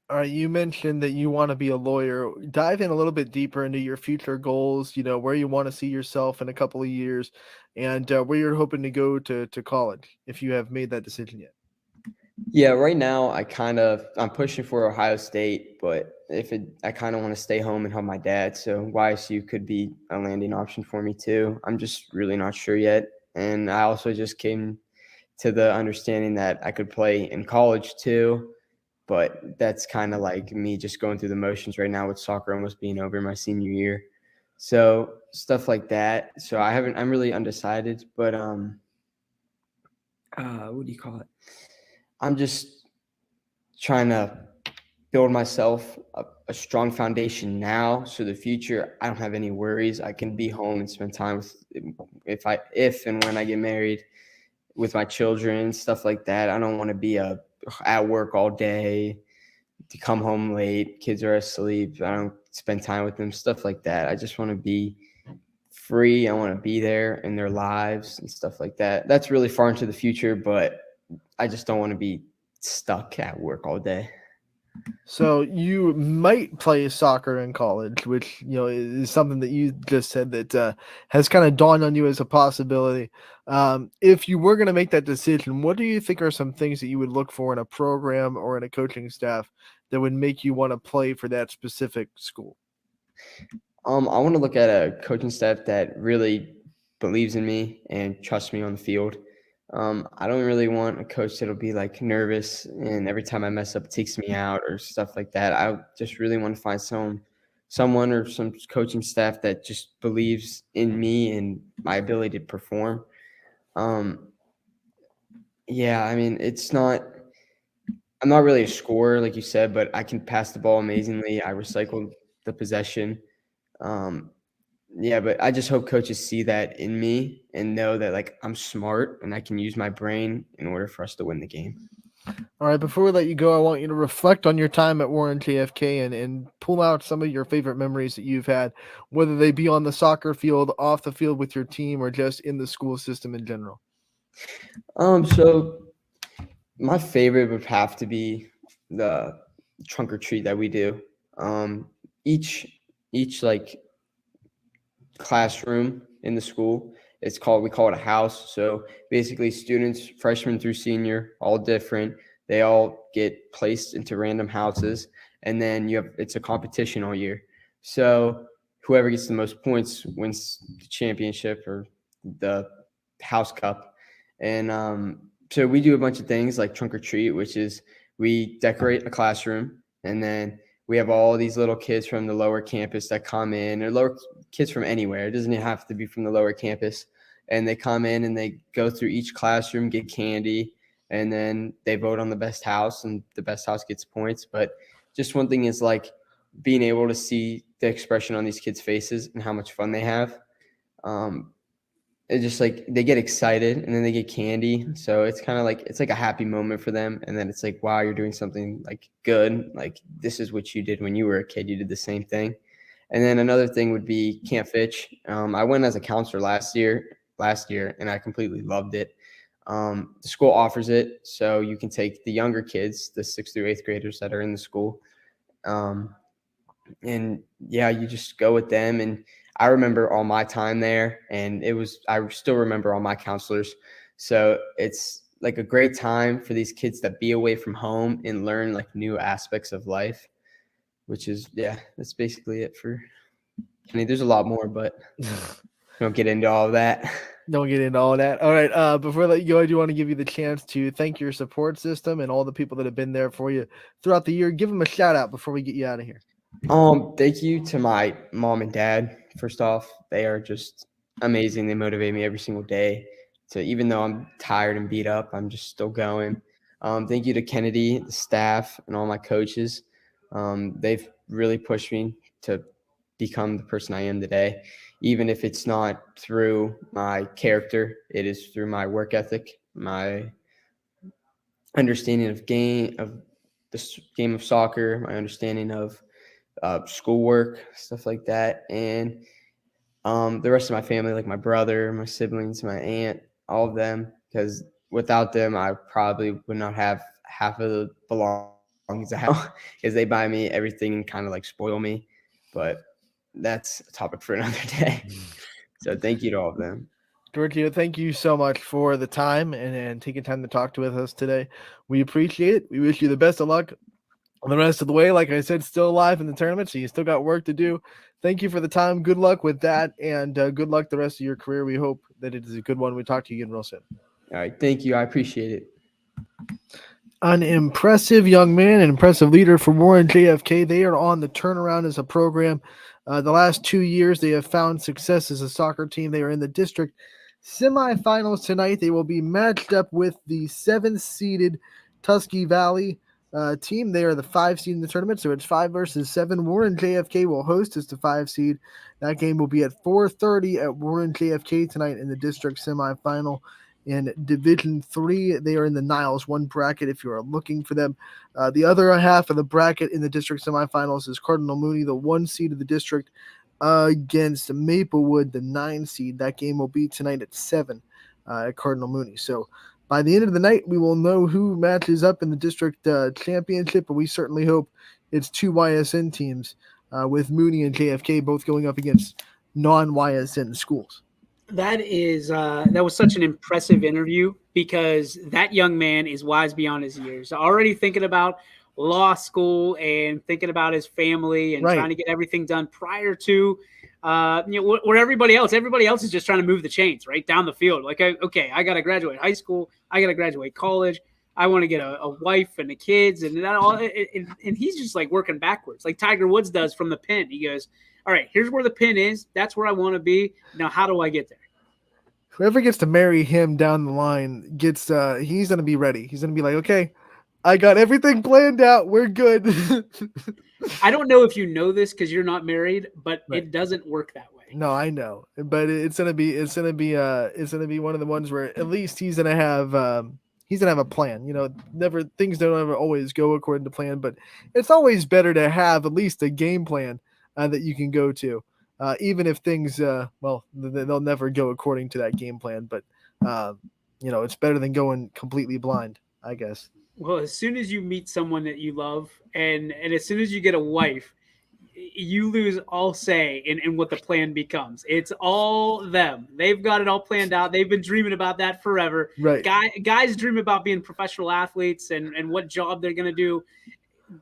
All right, you mentioned that you want to be a lawyer. Dive in a little bit deeper into your future goals, where you want to see yourself in a couple of years and where you're hoping to go to college if you have made that decision yet. Yeah, right now I'm pushing for Ohio State, but I kind of want to stay home and help my dad. So YSU could be a landing option for me too. I'm just really not sure yet, and I also just came to the understanding that I could play in college too, but that's kind of like me just going through the motions right now with soccer almost being over my senior year. So stuff like that. So I'm really undecided, but what do you call it? I'm just trying to build myself a strong foundation now so the future I don't have any worries. I can be home and spend time with if and when I get married with my children, stuff like that. I don't want to be at work all day, to come home late, kids are asleep, I don't spend time with them, stuff like that. I just want to be free. I want to be there in their lives and stuff like that. That's really far into the future, but I just don't want to be stuck at work all day. So you might play soccer in college, which is something that you just said that has kind of dawned on you as a possibility. If you were going to make that decision, what do you think are some things that you would look for in a program or in a coaching staff that would make you want to play for that specific school? I want to look at a coaching staff that really believes in me and trusts me on the field. I don't really want a coach that'll be like nervous and every time I mess up takes me out or stuff like that. I just really want to find someone or some coaching staff that just believes in me and my ability to perform. Yeah, I mean, I'm not really a scorer like you said, but I can pass the ball amazingly. I recycle the possession. Um, Yeah, but I just hope coaches see that in me and know that like I'm smart and I can use my brain in order for us to win the game. All right, before we let you go, I want you to reflect on your time at Warren JFK and pull out some of your favorite memories that you've had, whether they be on the soccer field, off the field with your team, or just in the school system in general. So my favorite would have to be the trunk or treat that we do. Um, each like classroom in the school. We call it a house. So basically students, freshman through senior, all different. They all get placed into random houses and then it's a competition all year. So whoever gets the most points wins the championship or the house cup. And so we do a bunch of things like trunk or treat, which is we decorate a classroom and then we have all these little kids from the lower campus that come in, or lower kids from anywhere. It doesn't have to be from the lower campus. And they come in and they go through each classroom, get candy, and then they vote on the best house, and the best house gets points. But just one thing is like being able to see the expression on these kids' faces and how much fun they have. It's just like they get excited and then they get candy. So it's kind of like it's like a happy moment for them. And then it's like, wow, you're doing something like good. Like this is what you did when you were a kid. You did the same thing. And then another thing would be Camp Fitch. I went as a counselor last year, and I completely loved it. The school offers it, so you can take the younger kids, the 6th through 8th graders that are in the school, and yeah, you just go with them. And I remember all my time there, and I still remember all my counselors. So it's like a great time for these kids to be away from home and learn like new aspects of life, which is, yeah, that's basically it I mean, there's a lot more, but don't get into all of that. Don't get into all that. All right. Before I let you go, I do want to give you the chance to thank your support system and all the people that have been there for you throughout the year. Give them a shout out before we get you out of here. Thank you to my mom and dad. First off, they are just amazing. They motivate me every single day. So even though I'm tired and beat up, I'm just still going. Thank you to Kennedy, the staff, and all my coaches. They've really pushed me to become the person I am today. Even if it's not through my character, it is through my work ethic, my understanding of the game of soccer, my understanding of schoolwork, stuff like that. And the rest of my family, like my brother, my siblings, my aunt, all of them, because without them, I probably would not have half of the belongings I have because they buy me everything and kind of like spoil me. But that's a topic for another day. So thank you to all of them. Giorgio, thank you so much for the time and taking time to talk with us today. We appreciate it. We wish you the best of luck the rest of the way. Like I said, still alive in the tournament, so you still got work to do. Thank you for the time. Good luck with that, and good luck the rest of your career. We hope that it is a good one. We talk to you again real soon. All right. Thank you. I appreciate it. An impressive young man, an impressive leader for Warren JFK. They are on the turnaround as a program. The last 2 years, they have found success as a soccer team. They are in the district semifinals tonight. They will be matched up with the 7th-seeded Tusky Valley team. They are the 5 seed in the tournament, so it's 5 versus 7. Warren JFK will host as the 5 seed. That game will be at 4:30 at Warren JFK tonight in the district semifinal. In Division 3, they are in the Niles 1 bracket if you are looking for them. The other half of the bracket in the district semifinals is Cardinal Mooney, the 1 seed of the district, against Maplewood, the 9 seed. That game will be tonight at 7 at Cardinal Mooney. So by the end of the night, we will know who matches up in the district championship, but we certainly hope it's two YSN teams with Mooney and JFK both going up against non-YSN schools. That was such an impressive interview because that young man is wise beyond his years. Already thinking about law school and thinking about his family and Right. trying to get everything done prior to where everybody else is just trying to move the chains right down the field. Like, okay, I got to graduate high school. I got to graduate college. I want to get a wife and the kids and that all. And he's just like working backwards, like Tiger Woods does from the pin. He goes, all right, here's where the pin is. That's where I want to be. Now, how do I get there? Whoever gets to marry him down the line gets he's gonna be ready. He's gonna be like, okay, I got everything planned out. We're good. I don't know if you know this because you're not married, but Right. it doesn't work that way. No, I know, but it's gonna be one of the ones where at least he's gonna have a plan. You know, things don't ever always go according to plan, but it's always better to have at least a game plan that you can go to, even if things they'll never go according to that game plan. But it's better than going completely blind, I guess. Well, as soon as you meet someone that you love, and as soon as you get a wife, you lose all say in what the plan becomes. It's all them. They've got it all planned out. They've been dreaming about that forever. Right. Guys dream about being professional athletes and what job they're going to do.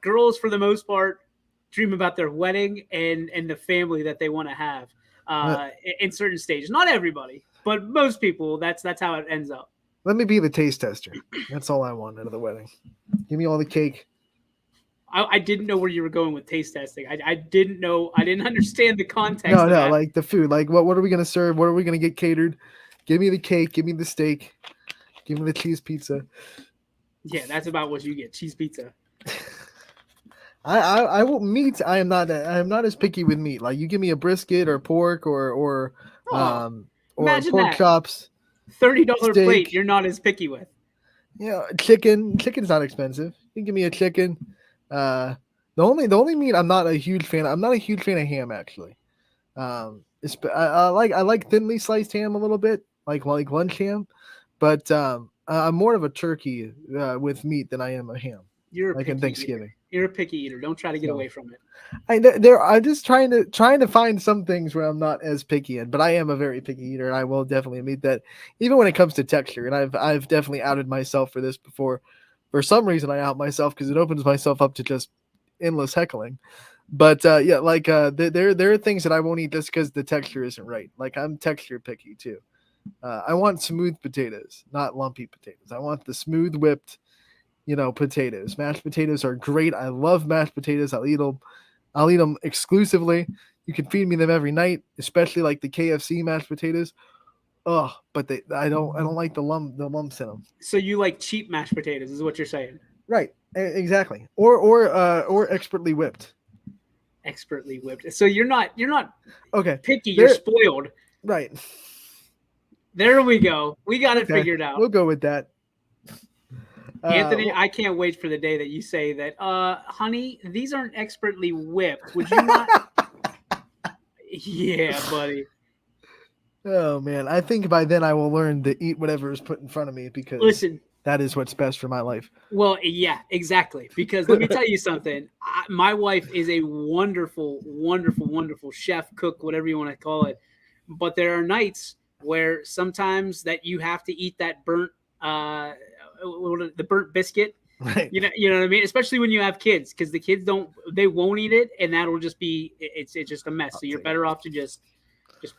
Girls, for the most part, dream about their wedding and the family that they want to have in certain stages. Not everybody, but most people, that's how it ends up. Let me be the taste tester. That's all I want out of the wedding. Give me all the cake. I didn't know where you were going with taste testing. I didn't know. I didn't understand the context. No, of that. like the food. Like what are we gonna serve? What are we gonna get catered? Give me the cake. Give me the steak. Give me the cheese pizza. Yeah, that's about what you get. Cheese pizza. I will meat. I am not as picky with meat. Like you give me a brisket or pork or imagine pork that. chops. $30 steak. plate. You're not as picky with. Yeah, chicken. Chicken's not expensive. You can give me a chicken. The only meat I'm not a huge fan. I'm not a huge fan of ham actually. I like thinly sliced ham a little bit, like lunch ham, but I'm more of a turkey with meat than I am a ham. You're a like in picky Thanksgiving. eater. You're a picky eater. Don't try to get away from it. I'm just trying to find some things where I'm not as picky in, but I am a very picky eater, and I will definitely admit that even when it comes to texture, and I've definitely outed myself for this before. For some reason, I out myself because it opens myself up to just endless heckling. But there are things that I won't eat just because the texture isn't right. Like I'm texture picky too. I want smooth potatoes, not lumpy potatoes. I want the smooth whipped, potatoes. Mashed potatoes are great. I love mashed potatoes. I'll eat them exclusively. You can feed me them every night, especially like the KFC mashed potatoes. Oh, but I don't like the lumps in them. So you like cheap mashed potatoes, is what you're saying? Right, exactly. Or expertly whipped. Expertly whipped. So you're not okay picky. You're spoiled. Right. There we go. We got it figured out. We'll go with that. Anthony, I can't wait for the day that you say that, honey, these aren't expertly whipped. Would you not? Yeah, buddy. Oh, man. I think by then I will learn to eat whatever is put in front of me because that is what's best for my life. Well, yeah, exactly. Because let me tell you something. My wife is a wonderful, wonderful, wonderful chef, cook, whatever you want to call it. But there are nights where sometimes that you have to eat that burnt the burnt biscuit, right? You know what I mean. Especially when you have kids, because the kids won't eat it, and that'll just be it's just a mess. So you're better off to just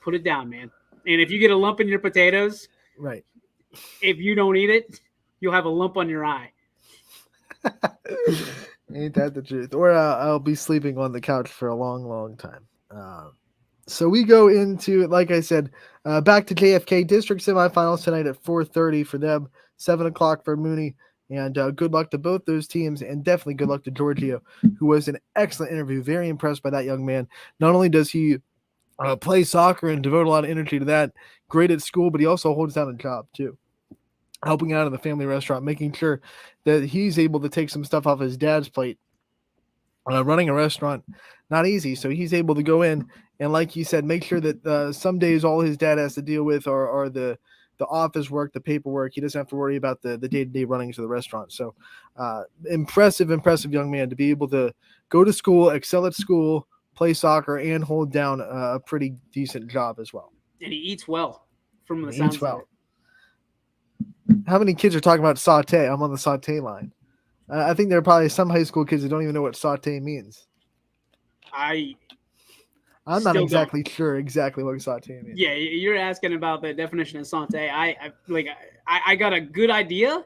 put it down, man. And if you get a lump in your potatoes, right? If you don't eat it, you'll have a lump on your eye. Ain't that the truth? Or I'll be sleeping on the couch for a long, long time. So we go into, like I said, back to JFK district semifinals tonight at 4:30 for them, 7 o'clock for Mooney, and good luck to both those teams, and definitely good luck to Giorgio, who was an excellent interview. Very impressed by that young man. Not only does he play soccer and devote a lot of energy to that, great at school, but he also holds down a job too, helping out in the family restaurant, making sure that he's able to take some stuff off his dad's plate. Running a restaurant, not easy. So he's able to go in and, like you said, make sure that some days all his dad has to deal with are the the office work, the paperwork. He doesn't have to worry about the day-to-day runnings of the restaurant. So impressive young man to be able to go to school, excel at school, play soccer, and hold down a pretty decent job as well. And he eats well from the He sounds eats well. of it. How many kids are talking about saute? I'm on the saute line. I think there are probably some high school kids that don't even know what saute means. I'm not Still exactly sure exactly what saute means. Yeah, you're asking about the definition of saute. I got a good idea,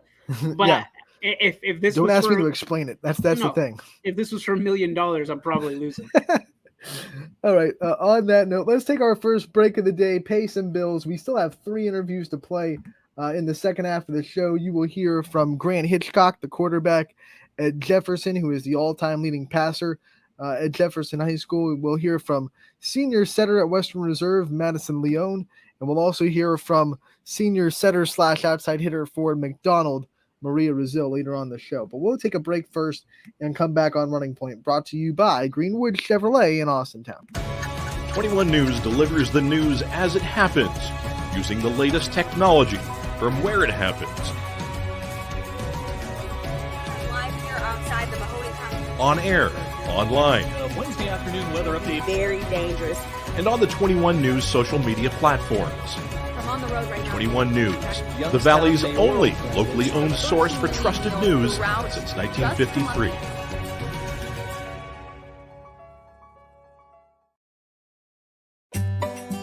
but Yeah. if this Don't was ask for, me to explain it. That's the No. thing. if this was for $1 million, I'm probably losing. All right. On that note, let's take our first break of the day, pay some bills. We still have 3 interviews to play in the second half of the show. You will hear from Grant Hitchcock, the quarterback at Jefferson, who is the all-time leading passer at Jefferson High School. We'll hear from senior setter at Western Reserve, Madison Leone, and we'll also hear from senior setter / outside hitter for McDonald, Maria Rizil, later on the show. But we'll take a break first and come back on Running Point, brought to you by Greenwood Chevrolet in Austintown. 21 News delivers the news as it happens, using the latest technology from where it happens. Live here outside the Mahoney County. On air, online, Wednesday afternoon weather update. Very dangerous. and on the 21 News social media platforms. I'm on the road right now. 21 News, the Valley's only locally owned source for trusted news since 1953.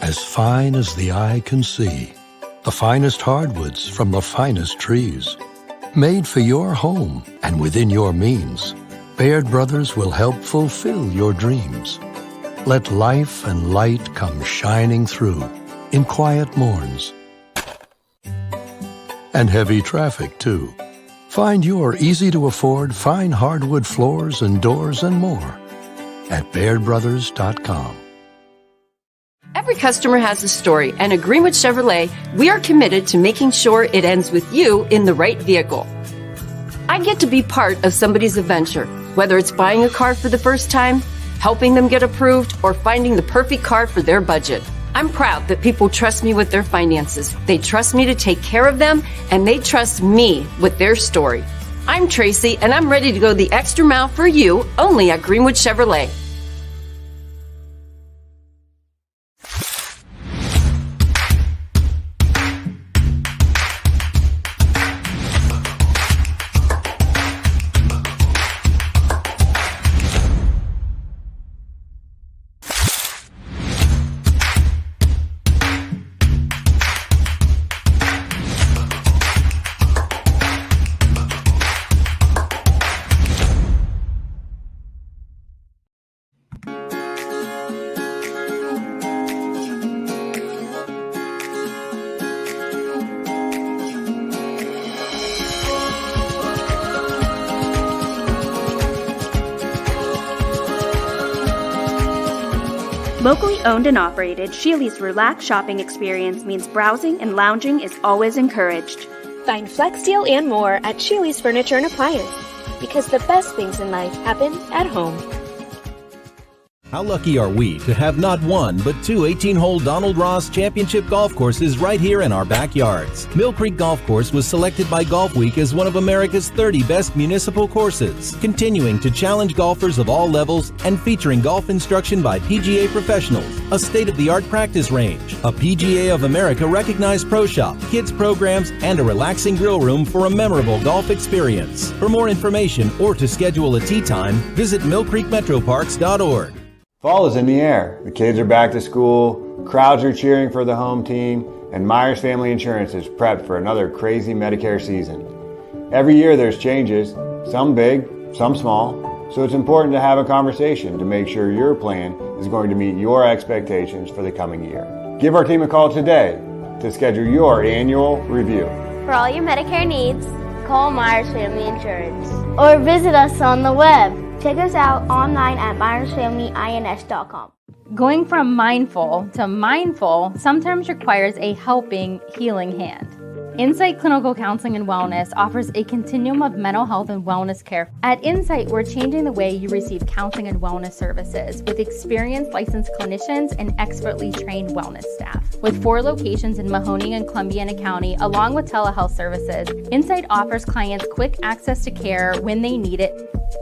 As fine as the eye can see, the finest hardwoods from the finest trees. Made for your home and within your means, Baird Brothers will help fulfill your dreams. Let life and light come shining through in quiet morns. And heavy traffic, too. Find your easy-to-afford fine hardwood floors and doors and more at BairdBrothers.com. Every customer has a story, and at Greenwood Chevrolet, we are committed to making sure it ends with you in the right vehicle. I get to be part of somebody's adventure, whether it's buying a car for the first time, helping them get approved, or finding the perfect car for their budget. I'm proud that people trust me with their finances. They trust me to take care of them, and they trust me with their story. I'm Tracy, and I'm ready to go the extra mile for you, only at Greenwood Chevrolet. Locally owned and operated, Sheely's relaxed shopping experience means browsing and lounging is always encouraged. Find Flex Deal and more at Sheely's Furniture and Appliance, because the best things in life happen at home. How lucky are we to have not one, but 2 18-hole Donald Ross Championship golf courses right here in our backyards. Mill Creek Golf Course was selected by Golf Week as one of America's 30 best municipal courses, continuing to challenge golfers of all levels and featuring golf instruction by PGA professionals, a state-of-the-art practice range, a PGA of America recognized pro shop, kids programs, and a relaxing grill room for a memorable golf experience. For more information or to schedule a tee time, visit millcreekmetroparks.org. Fall is in the air. The kids are back to school, crowds are cheering for the home team, and Myers Family Insurance is prepped for another crazy Medicare season. Every year there's changes, some big, some small, so it's important to have a conversation to make sure your plan is going to meet your expectations for the coming year. Give our team a call today to schedule your annual review. For all your Medicare needs, call Myers Family Insurance or visit us on the web. Check us out online at MyersFamilyINS.com. Going from mindful to mindful sometimes requires a helping, healing hand. Insight Clinical Counseling and Wellness offers a continuum of mental health and wellness care. At Insight, we're changing the way you receive counseling and wellness services with experienced licensed clinicians and expertly trained wellness staff. With 4 locations in Mahoning and Columbiana County, along with telehealth services, Insight offers clients quick access to care when they need it.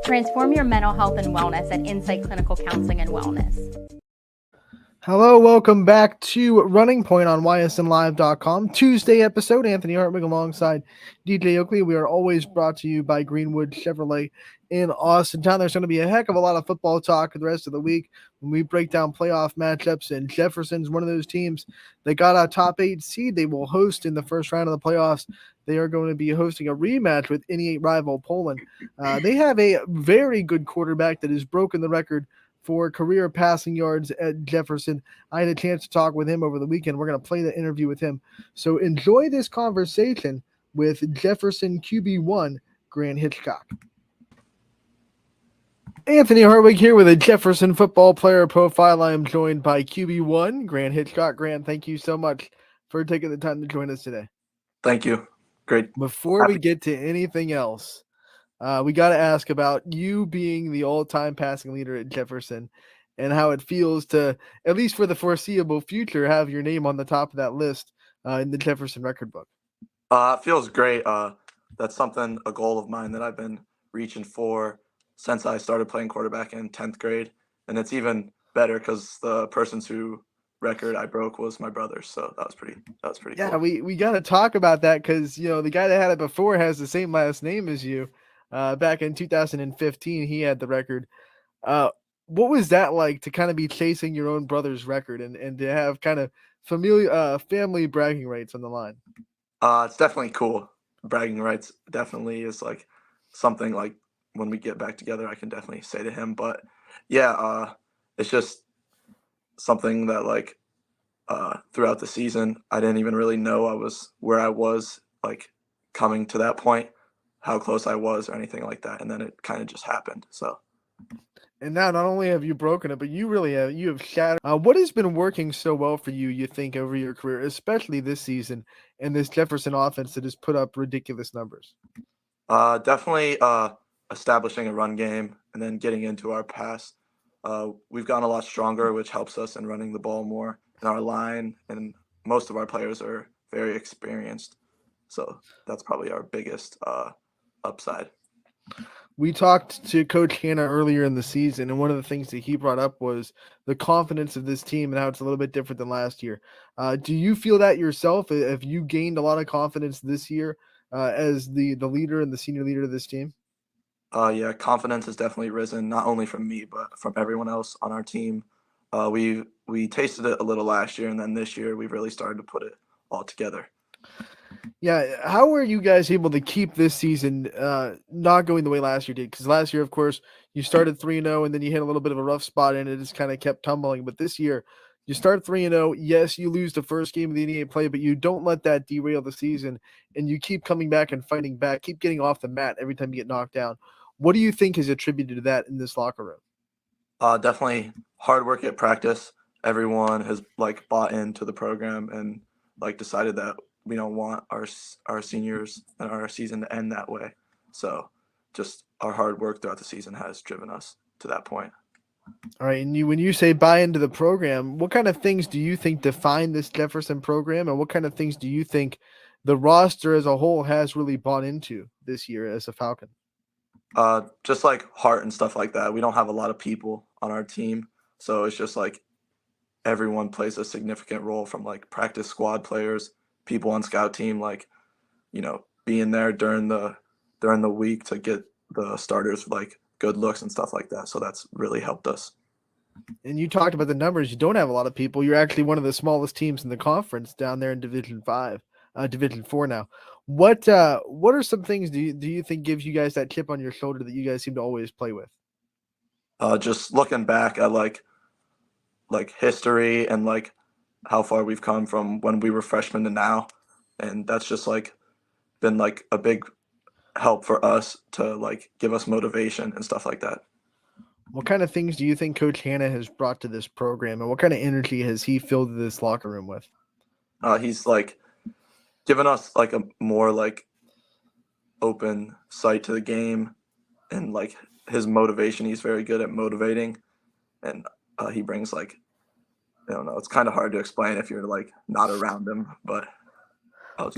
Transform your mental health and wellness at Insight Clinical Counseling and Wellness. Hello, welcome back to Running Point on ysnlive.com. Tuesday episode, Anthony Hartwig alongside DJ Oakley. We are always brought to you by Greenwood Chevrolet in Austintown. There's going to be a heck of a lot of football talk the rest of the week when we break down playoff matchups, and Jefferson's one of those teams that got a top 8 seed. They will host in the first round of the playoffs. They are going to be hosting a rematch with NE8 rival Poland. They have a very good quarterback that has broken the record for career passing yards at Jefferson. I had a chance to talk with him over the weekend. We're going to play the interview with him. So enjoy this conversation with Jefferson QB1, Grant Hitchcock. Anthony Hartwig here with a Jefferson football player profile. I am joined by QB1, Grant Hitchcock. Grant, thank you so much for taking the time to join us today. Thank you. Great. Before we get to anything else, we got to ask about you being the all-time passing leader at Jefferson and how it feels to, at least for the foreseeable future, have your name on the top of that list in the Jefferson record book. It feels great. That's a goal of mine that I've been reaching for since I started playing quarterback in 10th grade. And it's even better because the person's who record I broke was my brother. So that was pretty Yeah, cool. we got to talk about that because, the guy that had it before has the same last name as you. Back in 2015, he had the record. What was that like to kind of be chasing your own brother's record and to have kind of family bragging rights on the line? It's definitely cool. Bragging rights definitely is like something like when we get back together, I can definitely say to him. But yeah, it's just something that like throughout the season, I didn't even really know I was where I was like coming to that point, how close I was or anything like that. And then it kind of just happened. So. And now not only have you broken it, but you have shattered. What has been working so well for you, you think, over your career, especially this season and this Jefferson offense that has put up ridiculous numbers? Definitely establishing a run game and then getting into our pass. We've gotten a lot stronger, which helps us in running the ball more. And our line and most of our players are very experienced. So that's probably our biggest upside. We talked to Coach Hanna earlier in the season, and one of the things that he brought up was the confidence of this team and how it's a little bit different than last year. Do you feel that yourself? Have you gained a lot of confidence this year as the leader and the senior leader of this team? Yeah, confidence has definitely risen, not only from me, but from everyone else on our team. We tasted it a little last year, and then this year we've really started to put it all together. Yeah, how were you guys able to keep this season not going the way last year did? Because last year, of course, you started 3-0, and then you hit a little bit of a rough spot, and it just kind of kept tumbling. But this year, you start 3-0. Yes, you lose the first game of the NEA play, but you don't let that derail the season, and you keep coming back and fighting back, keep getting off the mat every time you get knocked down. What do you think is attributed to that in this locker room? Definitely hard work at practice. Everyone has like bought into the program and like decided that we don't want our seniors and our season to end that way. So just our hard work throughout the season has driven us to that point. All right. And when you say buy into the program, what kind of things do you think define this Jefferson program? And what kind of things do you think the roster as a whole has really bought into this year as a Falcon? Just like heart and stuff like that. We don't have a lot of people on our team. So it's just like everyone plays a significant role, from like practice squad players, people on scout team, like, being there during the week to get the starters like good looks and stuff like that. So that's really helped us. And you talked about the numbers. You don't have a lot of people. You're actually one of the smallest teams in the conference down there in Division 4 now. What are some things do you think gives you guys that chip on your shoulder that you guys seem to always play with? Just looking back at like history and like how far we've come from when we were freshmen to now, and that's just like been like a big help for us to like give us motivation and stuff like that. What kind of things do you think Coach Hanna has brought to this program, and what kind of energy has he filled this locker room with? He's like given us like a more like open sight to the game, and like his motivation. He's very good at motivating, and he brings like, I don't know. It's kind of hard to explain if you're like not around him, but.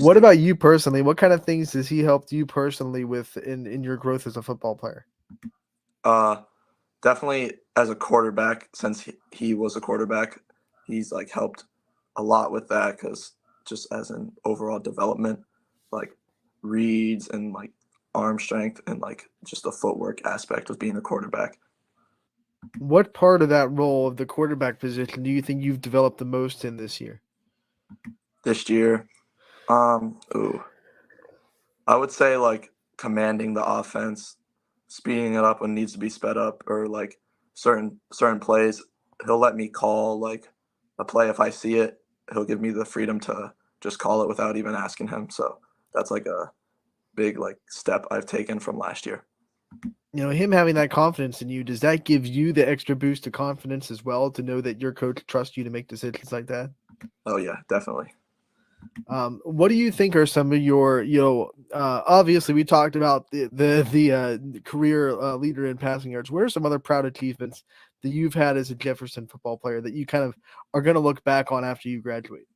What about you personally? What kind of things has he helped you personally with in your growth as a football player? Definitely as a quarterback, since he was a quarterback, he's like helped a lot with that, because just as an overall development, like reads and like arm strength and like just the footwork aspect of being a quarterback. What part of that role of the quarterback position do you think you've developed the most in this year? This year, I would say like commanding the offense, speeding it up when it needs to be sped up, or like certain plays. He'll let me call like a play if I see it. He'll give me the freedom to just call it without even asking him. So that's like a big like step I've taken from last year. You know, him having that confidence in you, does that give you the extra boost of confidence as well to know that your coach trusts you to make decisions like that? Oh yeah, definitely. What do you think are some of your, obviously we talked about the career leader in passing yards. What are some other proud achievements that you've had as a Jefferson football player that you kind of are going to look back on after you graduate?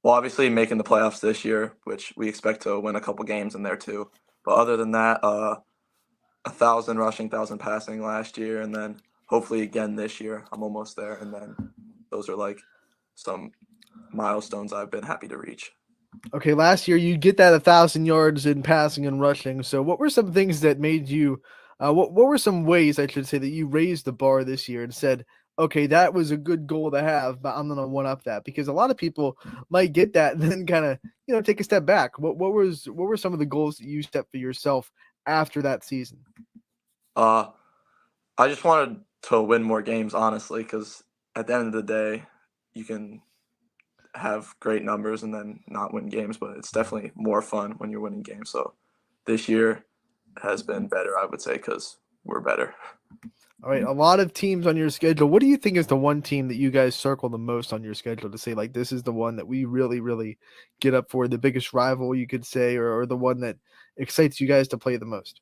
Well, obviously making the playoffs this year, which we expect to win a couple games in there too. But other than that, 1,000 rushing, 1,000 passing last year, and then hopefully again this year. I'm almost there, and then those are like some milestones I've been happy to reach. Okay, last year you get that 1,000 yards in passing and rushing. So what were some things that made you what were some ways, I should say, that you raised the bar this year and said, okay, that was a good goal to have, but I'm gonna one up that? Because a lot of people might get that and then kind of take a step back. What were some of the goals that you set for yourself after that season? I just wanted to win more games, honestly, because at the end of the day, you can have great numbers and then not win games, but it's definitely more fun when you're winning games. So this year has been better, I would say, because we're better. All right, a lot of teams on your schedule. What do you think is the one team that you guys circle the most on your schedule to say, like, this is the one that we really, really get up for, the biggest rival, you could say, or the one that excites you guys to play the most?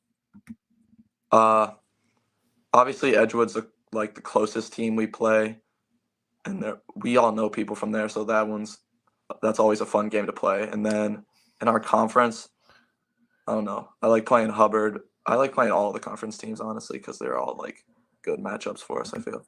Obviously, Edgewood's like the closest team we play, and we all know people from there, so that's always a fun game to play. And then in our conference, I don't know. I like playing Hubbard. I like playing all the conference teams, honestly, because they're all like good matchups for us, I feel.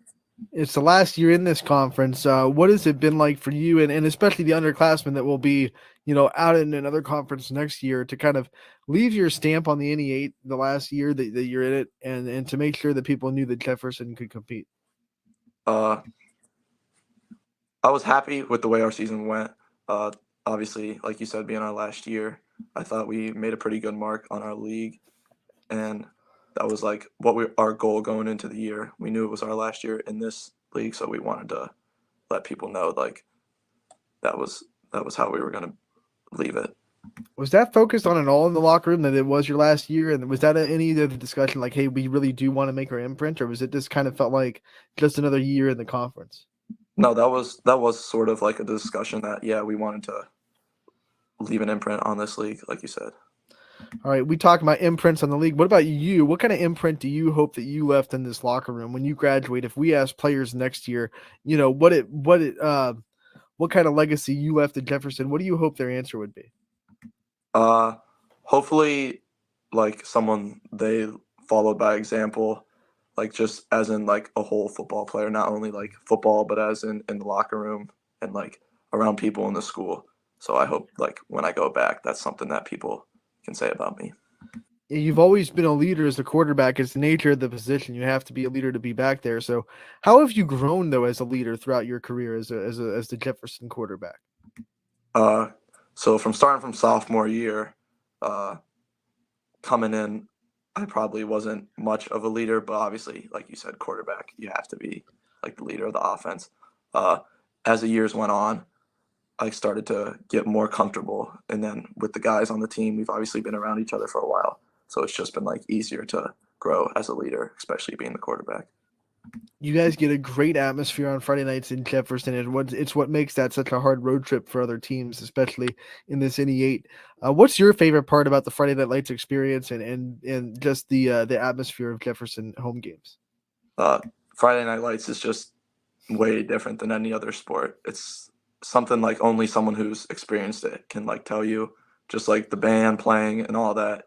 It's the last year in this conference. What has it been like for you, and especially the underclassmen that will be, out in another conference next year, to kind of leave your stamp on the NE8 the last year that you're in it, and to make sure that people knew that Jefferson could compete? I was happy with the way our season went. Obviously, like you said, being our last year, I thought we made a pretty good mark on our league, and that was like our goal going into the year. We knew it was our last year in this league, so we wanted to let people know like that was how we were going to leave it. Was that focused on it all in the locker room, that it was your last year? And was that any of the discussion like, hey, we really do want to make our imprint, or was it just kind of felt like just another year in the conference? No, that was sort of like a discussion that, yeah, we wanted to leave an imprint on this league, like you said. All right, we talked about imprints on the league. What about you? What kind of imprint do you hope that you left in this locker room when you graduate? If we ask players next year, what kind of legacy you left at Jefferson, what do you hope their answer would be? Hopefully, like someone they followed by example, like just as in like a whole football player, not only like football, but as in the locker room and like around people in the school. So I hope like when I go back, that's something that people can say about me. You've always been a leader as a quarterback. It's the nature of the position. You have to be a leader to be back there. So how have you grown though as a leader throughout your career as the Jefferson quarterback? So starting from sophomore year, coming in, I probably wasn't much of a leader, but obviously, like you said, quarterback, you have to be like the leader of the offense. As the years went on, I started to get more comfortable. And then with the guys on the team, we've obviously been around each other for a while. So it's just been like easier to grow as a leader, especially being the quarterback. You guys get a great atmosphere on Friday nights in Jefferson, and it's what makes that such a hard road trip for other teams, especially in this NE8. What's your favorite part about the Friday Night Lights experience and just the atmosphere of Jefferson home games? Friday Night Lights is just way different than any other sport. It's something like only someone who's experienced it can like tell you. Just like the band playing and all that,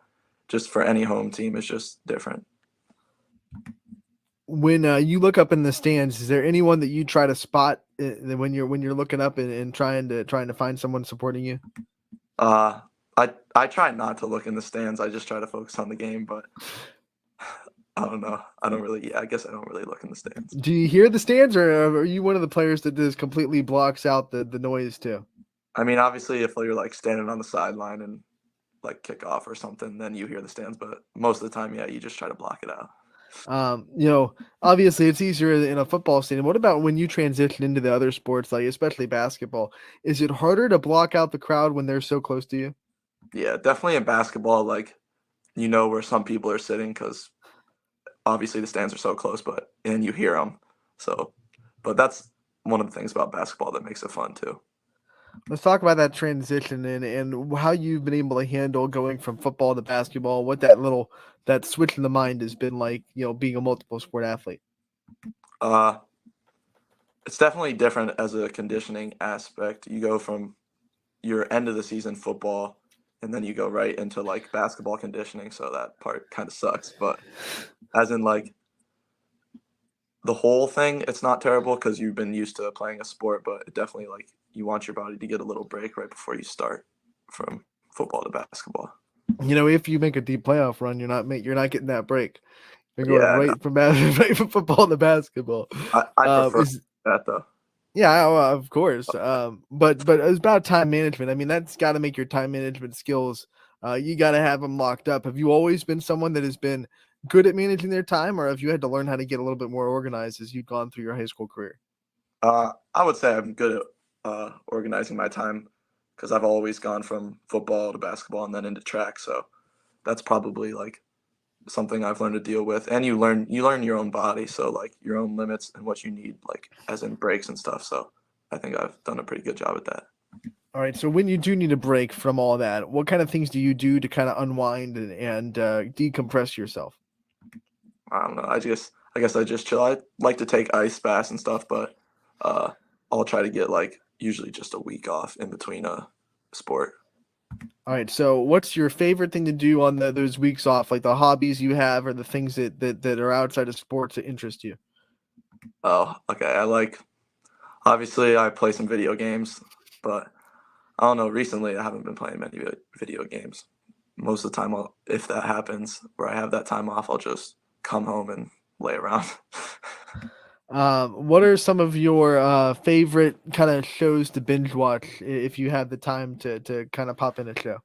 just for any home team is just different. When you look up in the stands, is there anyone that you try to spot when you're looking up and trying to find someone supporting you? I try not to look in the stands. I just try to focus on the game, but I don't know. I guess I don't really look in the stands. Do you hear the stands, or are you one of the players that just completely blocks out the noise too? I mean, obviously, if you're like standing on the sideline and like kick off or something, then you hear the stands. But most of the time, yeah, you just try to block it out. Obviously it's easier in a football stadium. What about when you transition into the other sports, like especially basketball? Is it harder to block out the crowd when they're so close to you? Yeah, definitely in basketball, like you know where some people are sitting because obviously the stands are so close, and you hear them. So, but that's one of the things about basketball that makes it fun too. Let's talk about that transition and how you've been able to handle going from football to basketball. What that switch in the mind has been like, being a multiple sport athlete. It's definitely different as a conditioning aspect. You go from your end of the season football, and then you go right into like basketball conditioning. So that part kind of sucks, but as in like the whole thing, it's not terrible because you've been used to playing a sport, but it definitely like you want your body to get a little break right before you start from football to basketball. If you make a deep playoff run, you're not getting that break. You're going Yeah, right from football to basketball. I prefer that though. Yeah, of course. But it's about time management. I mean, that's got to make your time management skills. You got to have them locked up. Have you always been someone that has been good at managing their time, or have you had to learn how to get a little bit more organized as you've gone through your high school career? I would say I'm good at organizing my time because I've always gone from football to basketball and then into track. So that's probably like something I've learned to deal with. And you learn your own body, so like your own limits and what you need, like as in breaks and stuff. So I think I've done a pretty good job at that. All right. So when you do need a break from all that, what kind of things do you do to kind of unwind and decompress yourself? I don't know. I guess I just chill. I like to take ice baths and stuff, but I'll try to get like usually just a week off in between a sport. All right. So what's your favorite thing to do on those weeks off, like the hobbies you have or the things that are outside of sports that interest you? Oh, okay. Obviously I play some video games, but I don't know. Recently I haven't been playing many video games. Most of the time, if that happens where I have that time off, I'll just come home and lay around. What are some of your favorite kind of shows to binge watch if you have the time to kind of pop in a show?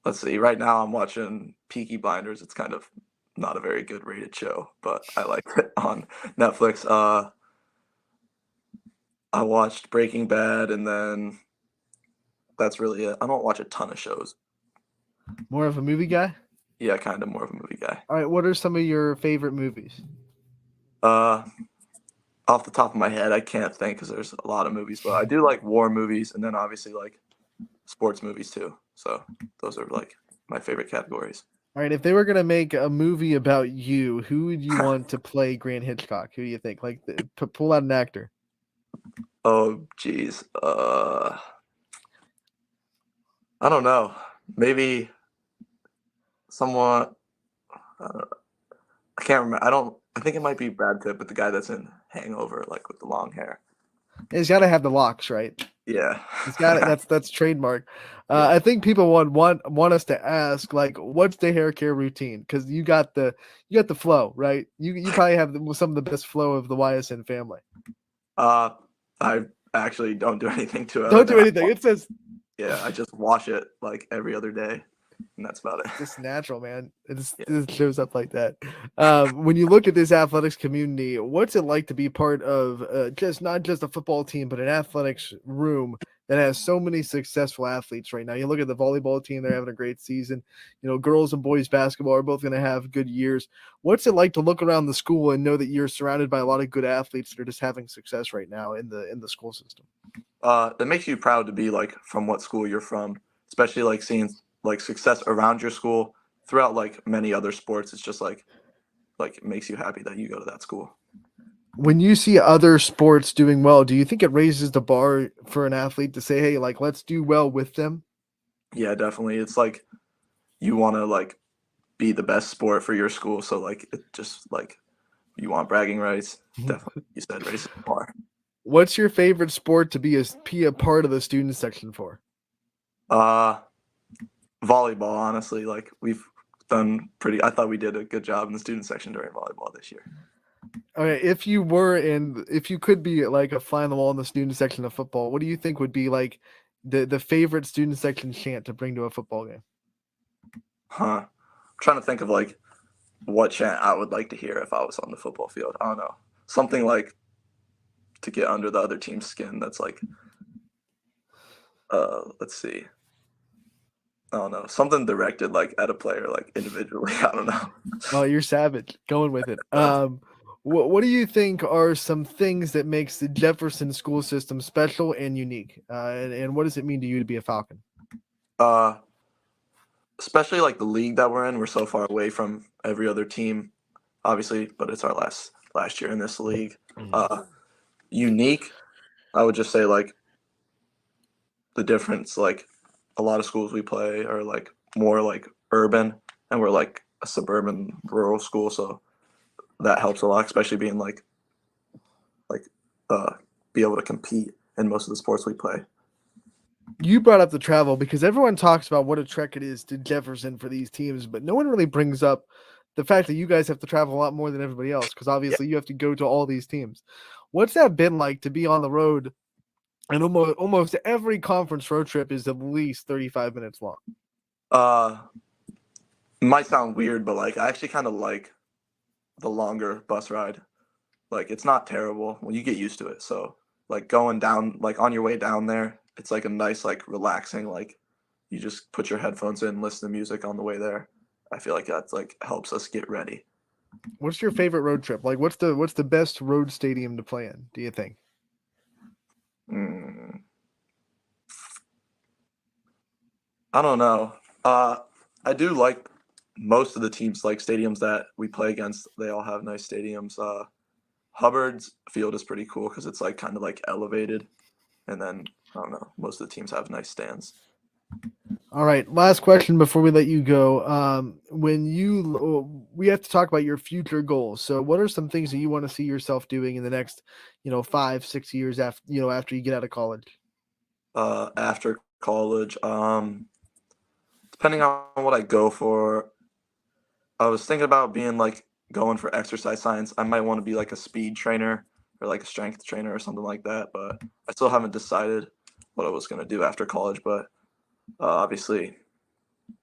Let's see. Right now I'm watching Peaky Blinders. It's kind of not a very good rated show, but I like it on Netflix. I watched Breaking Bad, and then that's really it. I don't watch a ton of shows. More of a movie guy? Yeah, kind of more of a movie guy. All right. What are some of your favorite movies? Off the top of my head, I can't think because there's a lot of movies, but I do like war movies, and then obviously like sports movies too. So those are like my favorite categories. All right. If they were going to make a movie about you, who would you want to play Grant Hitchcock? Who do you think? Like, pull out an actor. Oh, geez. I don't know. Maybe someone. I can't remember. I think it might be Brad Pitt, but the guy that's in Hangover, like with the long hair. He's got to have the locks, right? Yeah. He's got it. That's trademark. I think people want us to ask, like, what's the hair care routine? Because you got the flow, right? You probably have some of the best flow of the Ysn family. I actually don't do anything to it. Don't do anything. It says. Yeah, I just wash it like every other day, and that's about it. It's natural, man. It shows up like that. When you look at this athletics community, what's it like to be part of not just a football team, but an athletics room that has so many successful athletes right now. You look at the volleyball team, they're having a great season. Girls and boys basketball are both going to have good years. What's it like to look around the school and know that you're surrounded by a lot of good athletes that are just having success right now in the school system? It makes you proud to be like from what school you're from, especially like seeing like success around your school throughout like many other sports. It's just like it makes you happy that you go to that school. When you see other sports doing well, do you think it raises the bar for an athlete to say, hey, like, let's do well with them? Yeah, definitely. It's like you want to like be the best sport for your school. So like it just like you want bragging rights. Definitely, you said raises the bar. What's your favorite sport to be a part of the student section for? Volleyball, honestly. Like we've done I thought we did a good job in the student section during volleyball this year. Okay, if you could be like a fly on the wall in the student section of football, what do you think would be like the favorite student section chant to bring to a football game? I'm trying to think of like what chant I would like to hear if I was on the football field. I don't know. Something like to get under the other team's skin. That's like, let's see. I don't know. Something directed like at a player, like individually. I don't know. Oh, you're savage. Going with it. What do you think are some things that makes the Jefferson school system special and unique? And what does it mean to you to be a Falcon? Especially like the league that we're in. We're so far away from every other team, obviously, but it's our last year in this league. Unique, I would just say like the difference, like a lot of schools we play are like more like urban, and we're like a suburban rural school, so that helps a lot, especially being like be able to compete in most of the sports we play. You brought up the travel because everyone talks about what a trek it is to Jefferson for these teams, but no one really brings up the fact that you guys have to travel a lot more than everybody else because obviously you have to go to all these teams. What's that been like to be on the road? And almost every conference road trip is at least 35 minutes long. Might sound weird, but like I actually kind of like the longer bus ride. Like it's not terrible when you get used to it. So like going down, like on your way down there, it's like a nice, like relaxing, like you just put your headphones in, listen to music on the way there. I feel like that's like helps us get ready. What's your favorite road trip? Like what's the best road stadium to play in, do you think? I don't know. I do like most of the teams, like stadiums that we play against. They all have nice stadiums. Hubbard's field is pretty cool because it's like kind of like elevated, and then I don't know. Most of the teams have nice stands. All right, last question before we let you go. We have to talk about your future goals. So, what are some things that you want to see yourself doing in the next, 5-6 years after you get out of college? After college, depending on what I go for, I was thinking about being like going for exercise science. I might want to be like a speed trainer or like a strength trainer or something like that, but I still haven't decided what I was going to do after college. But obviously,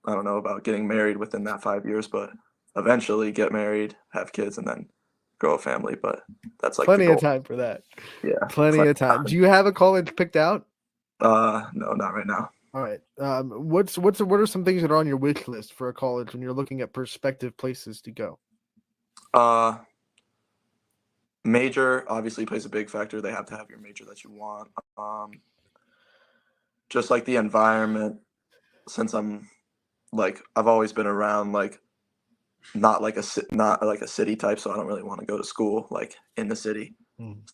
I don't know about getting married within that 5 years, but eventually get married, have kids, and then grow a family. But that's like plenty of time for that. Yeah, plenty of time. Do you have a college picked out? No, not right now. All right. What are some things that are on your wish list for a college when you're looking at prospective places to go? Major obviously plays a big factor. They have to have your major that you want. Just like the environment, since I'm like I've always been around like not like a city type, so I don't really want to go to school like in the city.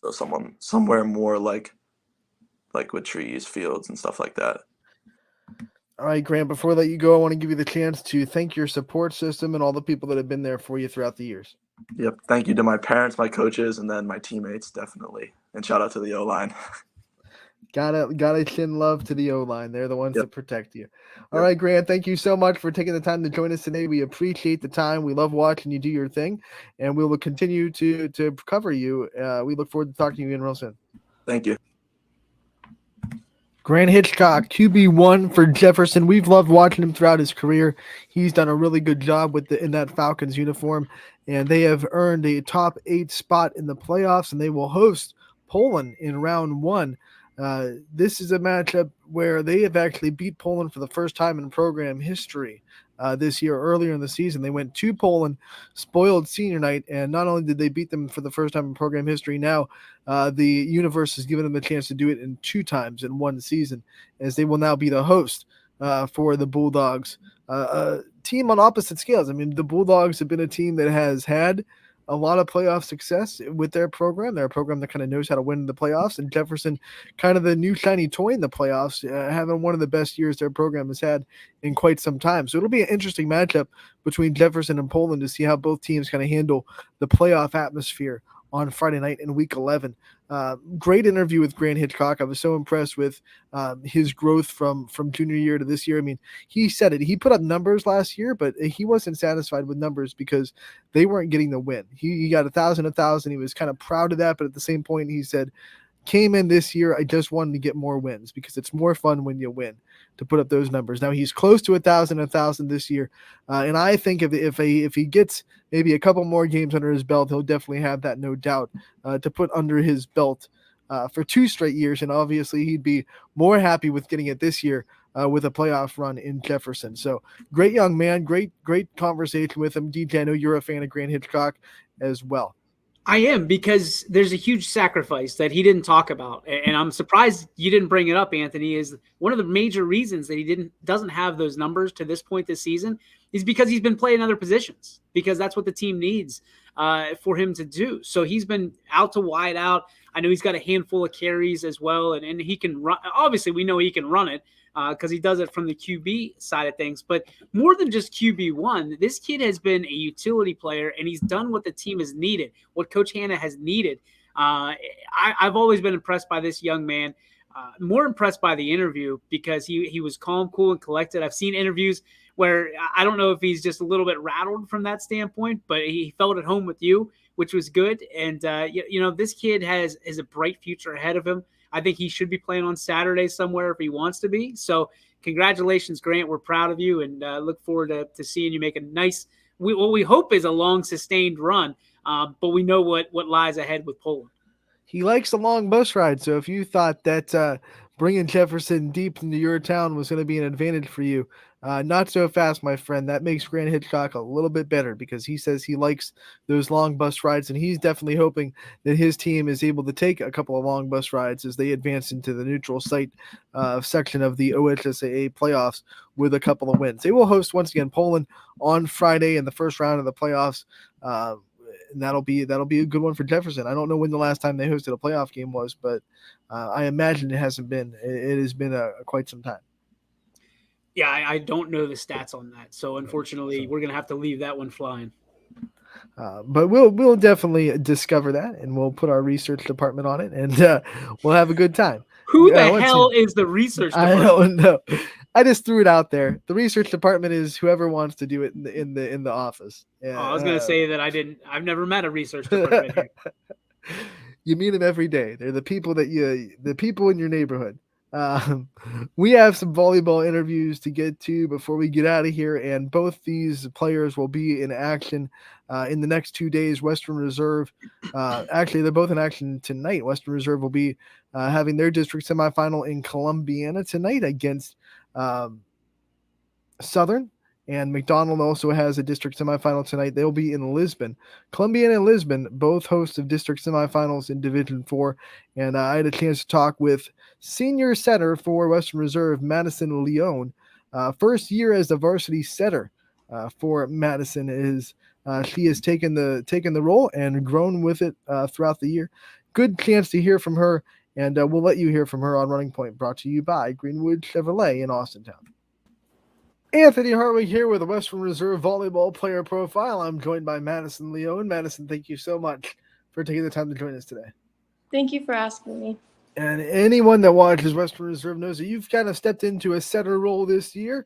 So somewhere more like with trees, fields, and stuff like that. All right, Grant, before I let you go, I want to give you the chance to thank your support system and all the people that have been there for you throughout the years. Yep. Thank you to my parents, my coaches, and then my teammates, definitely. And shout out to the O-line. Gotta send love to the O-line. They're the ones that protect you. All right, Grant, thank you so much for taking the time to join us today. We appreciate the time. We love watching you do your thing, and we will continue to cover you. We look forward to talking to you again real soon. Thank you. Grant Hitchcock, QB1 for Jefferson. We've loved watching him throughout his career. He's done a really good job in that Falcons uniform, and they have earned a top 8 spot in the playoffs, and they will host Poland in round 1. This is a matchup where they have actually beat Poland for the first time in program history this year. Earlier in the season, they went to Poland, spoiled senior night, and not only did they beat them for the first time in program history, now the universe has given them a chance to do it in 2 times in one season, as they will now be the host for the Bulldogs. A team on opposite scales. I mean, the Bulldogs have been a team that has had a lot of playoff success with their program. They're a program that kind of knows how to win the playoffs, and Jefferson, kind of the new shiny toy in the playoffs, having one of the best years their program has had in quite some time. So it'll be an interesting matchup between Jefferson and Poland to see how both teams kind of handle the playoff atmosphere on Friday night in Week 11. Great interview with Grant Hitchcock. I was so impressed with his growth from junior year to this year. I mean, he said it. He put up numbers last year, but he wasn't satisfied with numbers because they weren't getting the win. He got 1,000. He was kind of proud of that, but at the same point, he said, came in this year, I just wanted to get more wins because it's more fun when you win to put up those numbers. Now he's close to 1,000 this year, and I think if he gets maybe a couple more games under his belt, he'll definitely have that, no doubt, to put under his belt for 2 straight years. And obviously, he'd be more happy with getting it this year with a playoff run in Jefferson. So great young man, great conversation with him. DJ, I know you're a fan of Grant Hitchcock as well. I am, because there's a huge sacrifice that he didn't talk about, and I'm surprised you didn't bring it up, Anthony. Is one of the major reasons that he doesn't have those numbers to this point this season is because he's been playing other positions, because that's what the team needs for him to do. So he's been out to wide out. I know he's got a handful of carries as well, and he can run. Obviously, we know he can run it because he does it from the QB side of things. But more than just QB1, this kid has been a utility player, and he's done what the team has needed, what Coach Hanna has needed. I've always been impressed by this young man, more impressed by the interview because he was calm, cool, and collected. I've seen interviews where I don't know if he's just a little bit rattled from that standpoint, but he felt at home with you, which was good. And, this kid has a bright future ahead of him. I think he should be playing on Saturday somewhere if he wants to be. So congratulations, Grant. We're proud of you and look forward to seeing you make a nice, what we hope is a long, sustained run. But we know what lies ahead with Poland. He likes the long bus ride. So if you thought that bringing Jefferson deep into your town was going to be an advantage for you, not so fast, my friend. That makes Grant Hitchcock a little bit better because he says he likes those long bus rides, and he's definitely hoping that his team is able to take a couple of long bus rides as they advance into the neutral site section of the OHSAA playoffs with a couple of wins. They will host once again Poland on Friday in the first round of the playoffs. And that'll be a good one for Jefferson. I don't know when the last time they hosted a playoff game was, but I imagine it hasn't been. It has been quite some time. Yeah, I don't know the stats on that, so unfortunately, we're gonna have to leave that one flying. But we'll definitely discover that, and we'll put our research department on it, and we'll have a good time. Who the hell is the research department? I don't know. I just threw it out there. The research department is whoever wants to do it in the office. Yeah, I was going to say that I've never met a research department here. You meet them every day. They're the people the people in your neighborhood. We have some volleyball interviews to get to before we get out of here, and both these players will be in action in the next 2 days. Western Reserve, actually, they're both in action tonight. Western Reserve will be having their district semifinal in Columbiana tonight against Southern, and McDonald also has a district semifinal tonight. They'll be in Lisbon. Columbiana and Lisbon, both hosts of district semifinals in Division 4. And I had a chance to talk with senior setter for Western Reserve, Madison Leone. First year as the varsity setter for Madison is she has taken the role and grown with it throughout the year. Good chance to hear from her, and we'll let you hear from her on Running Point, brought to you by Greenwood Chevrolet in Austintown. Anthony Hartwig here with a Western Reserve volleyball player profile. I'm joined by Madison Leone. Madison, thank you so much for taking the time to join us today. Thank you for asking me. And anyone that watches Western Reserve knows that you've kind of stepped into a setter role this year.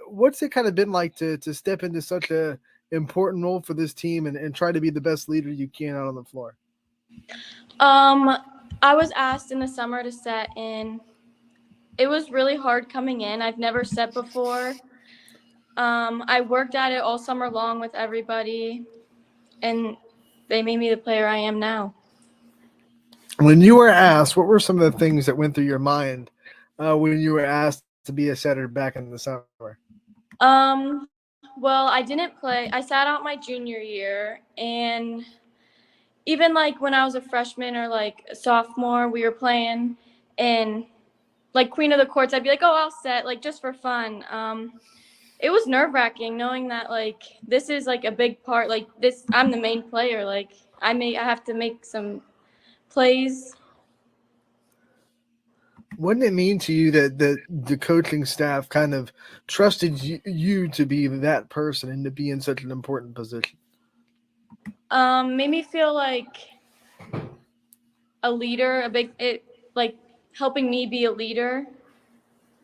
What's it kind of been like to step into such a important role for this team and try to be the best leader you can out on the floor? I was asked in the summer to set in. It was really hard coming in. I've never set before. I worked at it all summer long with everybody, and they made me the player I am now. When you were asked, what were some of the things that went through your mind when you were asked to be a setter back in the summer? Well, I didn't play. I sat out my junior year, and even like when I was a freshman or like a sophomore, we were playing and like Queen of the Courts, I'd be like, oh, I'll set like just for fun. It was nerve wracking knowing that like this is like a big part. Like this, I'm the main player. Like I have to make some plays. What did it mean to you that the coaching staff kind of trusted you to be that person and to be in such an important position? Made me feel like a leader, like helping me be a leader,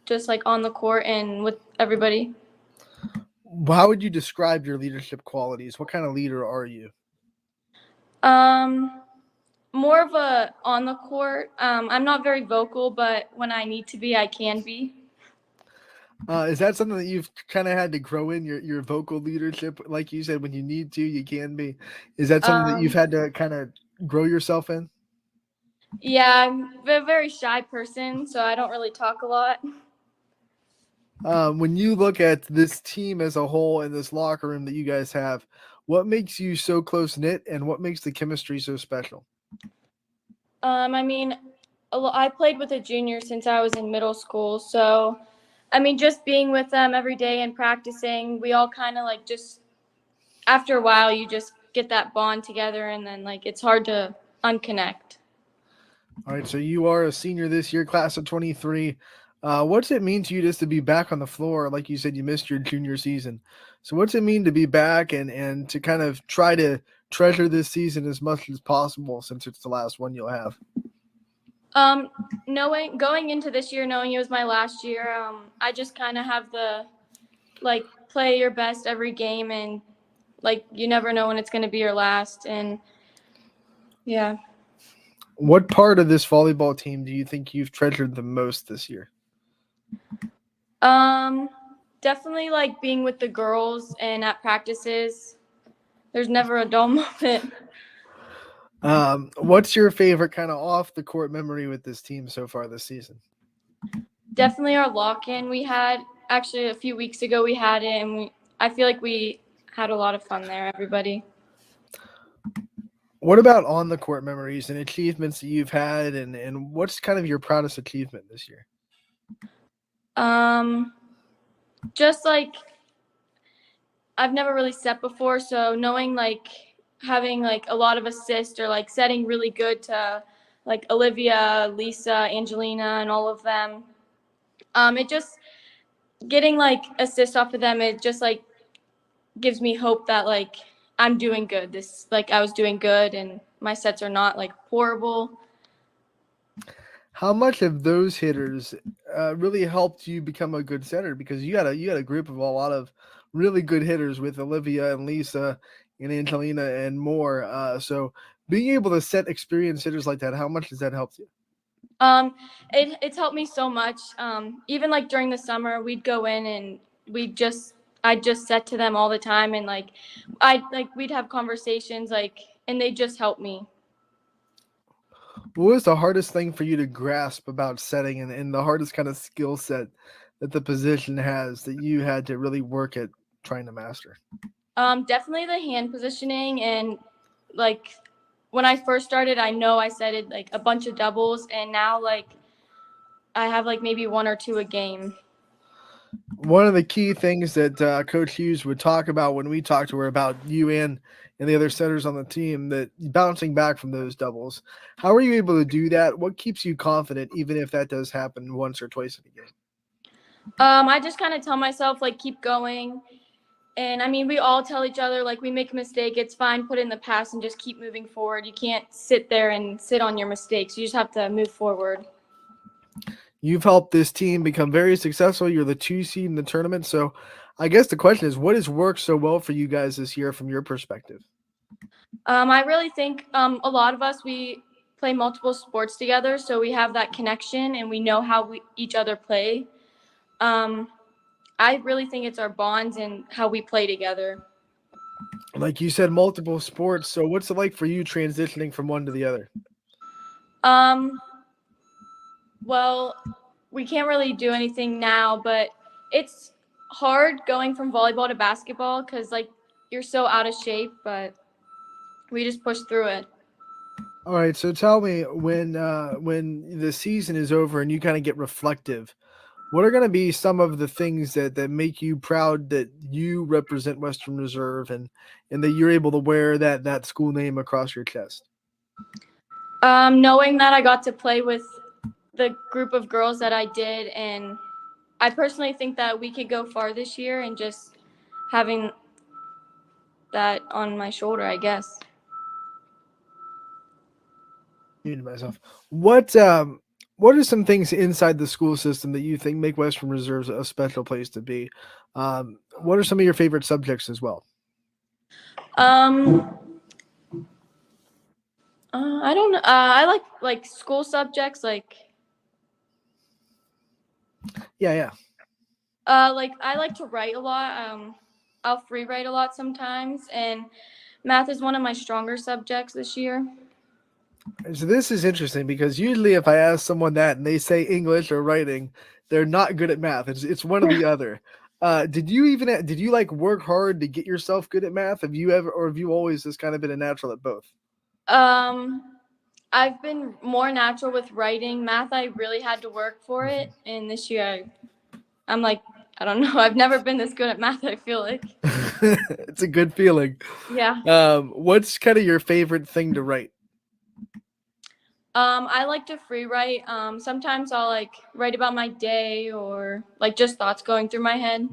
just like on the court and with everybody. How would you describe your leadership qualities? What kind of leader are you? More of a on the court. I'm not very vocal, but when I need to be, I can be. Is that something that you've kind of had to grow in your vocal leadership? Like you said, when you need to, you can be. Is that something that you've had to kind of grow yourself in? Yeah, I'm a very shy person, so I don't really talk a lot. When you look at this team as a whole and this locker room that you guys have, what makes you so close knit, and what makes the chemistry so special? I mean, I played with a junior since I was in middle school, so I mean, just being with them every day and practicing, we all kind of like just after a while, you just get that bond together, and then like it's hard to unconnect. All right, so you are a senior this year, class of 23. What's it mean to you just to be back on the floor? Like you said, you missed your junior season. So what's it mean to be back and to kind of try to treasure this season as much as possible since it's the last one you'll have? Going into this year, knowing it was my last year, I just kind of have the like play your best every game, and like you never know when it's going to be your last, and yeah. What part of this volleyball team do you think you've treasured the most this year? Definitely like being with the girls and at practices. There's never a dull moment. What's your favorite kind of off the court memory with this team so far this season? Definitely our lock-in. We had actually a few weeks ago we had it, and I feel like we had a lot of fun there, everybody. What about on the court memories and achievements that you've had, and what's kind of your proudest achievement this year? Just like I've never really set before, so knowing like having like a lot of assists or like setting really good to like Olivia, Lisa, Angelina, and all of them. It just getting like assists off of them, it just like gives me hope that like I'm doing good. This like I was doing good and my sets are not like horrible. How much have those hitters really helped you become a good setter? Because you got a group of a lot of really good hitters with Olivia and Lisa and Angelina and more. So being able to set experienced hitters like that, how much has that helped you? It's helped me so much. Even like during the summer, we'd go in and I'd just set to them all the time, and like we'd have conversations like, and they just help me. What was the hardest thing for you to grasp about setting and the hardest kind of skill set that the position has that you had to really work at trying to master? Definitely the hand positioning, and like when I first started, I know I set it like a bunch of doubles, and now like I have like maybe one or two a game. One of the key things that Coach Hughes would talk about when we talked to her about you and the other setters on the team, that bouncing back from those doubles. How are you able to do that? What keeps you confident, even if that does happen once or twice in a game? I just kind of tell myself like keep going, and I mean we all tell each other like we make a mistake, it's fine, put it in the past and just keep moving forward. You can't sit there and sit on your mistakes. You just have to move forward. You've helped this team become very successful. You're the 2 seed in the tournament. So I guess the question is, what has worked so well for you guys this year from your perspective? I really think a lot of us, we play multiple sports together, so we have that connection and we know how each other play. I really think it's our bonds and how we play together. Like you said, multiple sports. So what's it like for you transitioning from one to the other? Well, we can't really do anything now, but it's hard going from volleyball to basketball because like you're so out of shape, but we just push through it. All right, so tell me when the season is over and you kind of get reflective, what are going to be some of the things that make you proud that you represent Western Reserve and that you're able to wear that school name across your chest? Knowing that I got to play with the group of girls that I did, and I personally think that we could go far this year, and just having that on my shoulder, I guess. Muted myself. What are some things inside the school system that you think make Western Reserve a special place to be? What are some of your favorite subjects as well? I don't know. I like school subjects, like Yeah. like I like to write a lot. I'll free write a lot sometimes, and math is one of my stronger subjects this year. So this is interesting because usually if I ask someone that and they say English or writing, they're not good at math. It's one or the other. Did you like work hard to get yourself good at math? Have you ever, or have you always just kind of been a natural at both? I've been more natural with writing. Math, I really had to work for it, and this year I'm like, I don't know. I've never been this good at math, I feel like. It's a good feeling. Yeah. What's kind of your favorite thing to write? I like to free write. Sometimes I'll like write about my day or like just thoughts going through my head.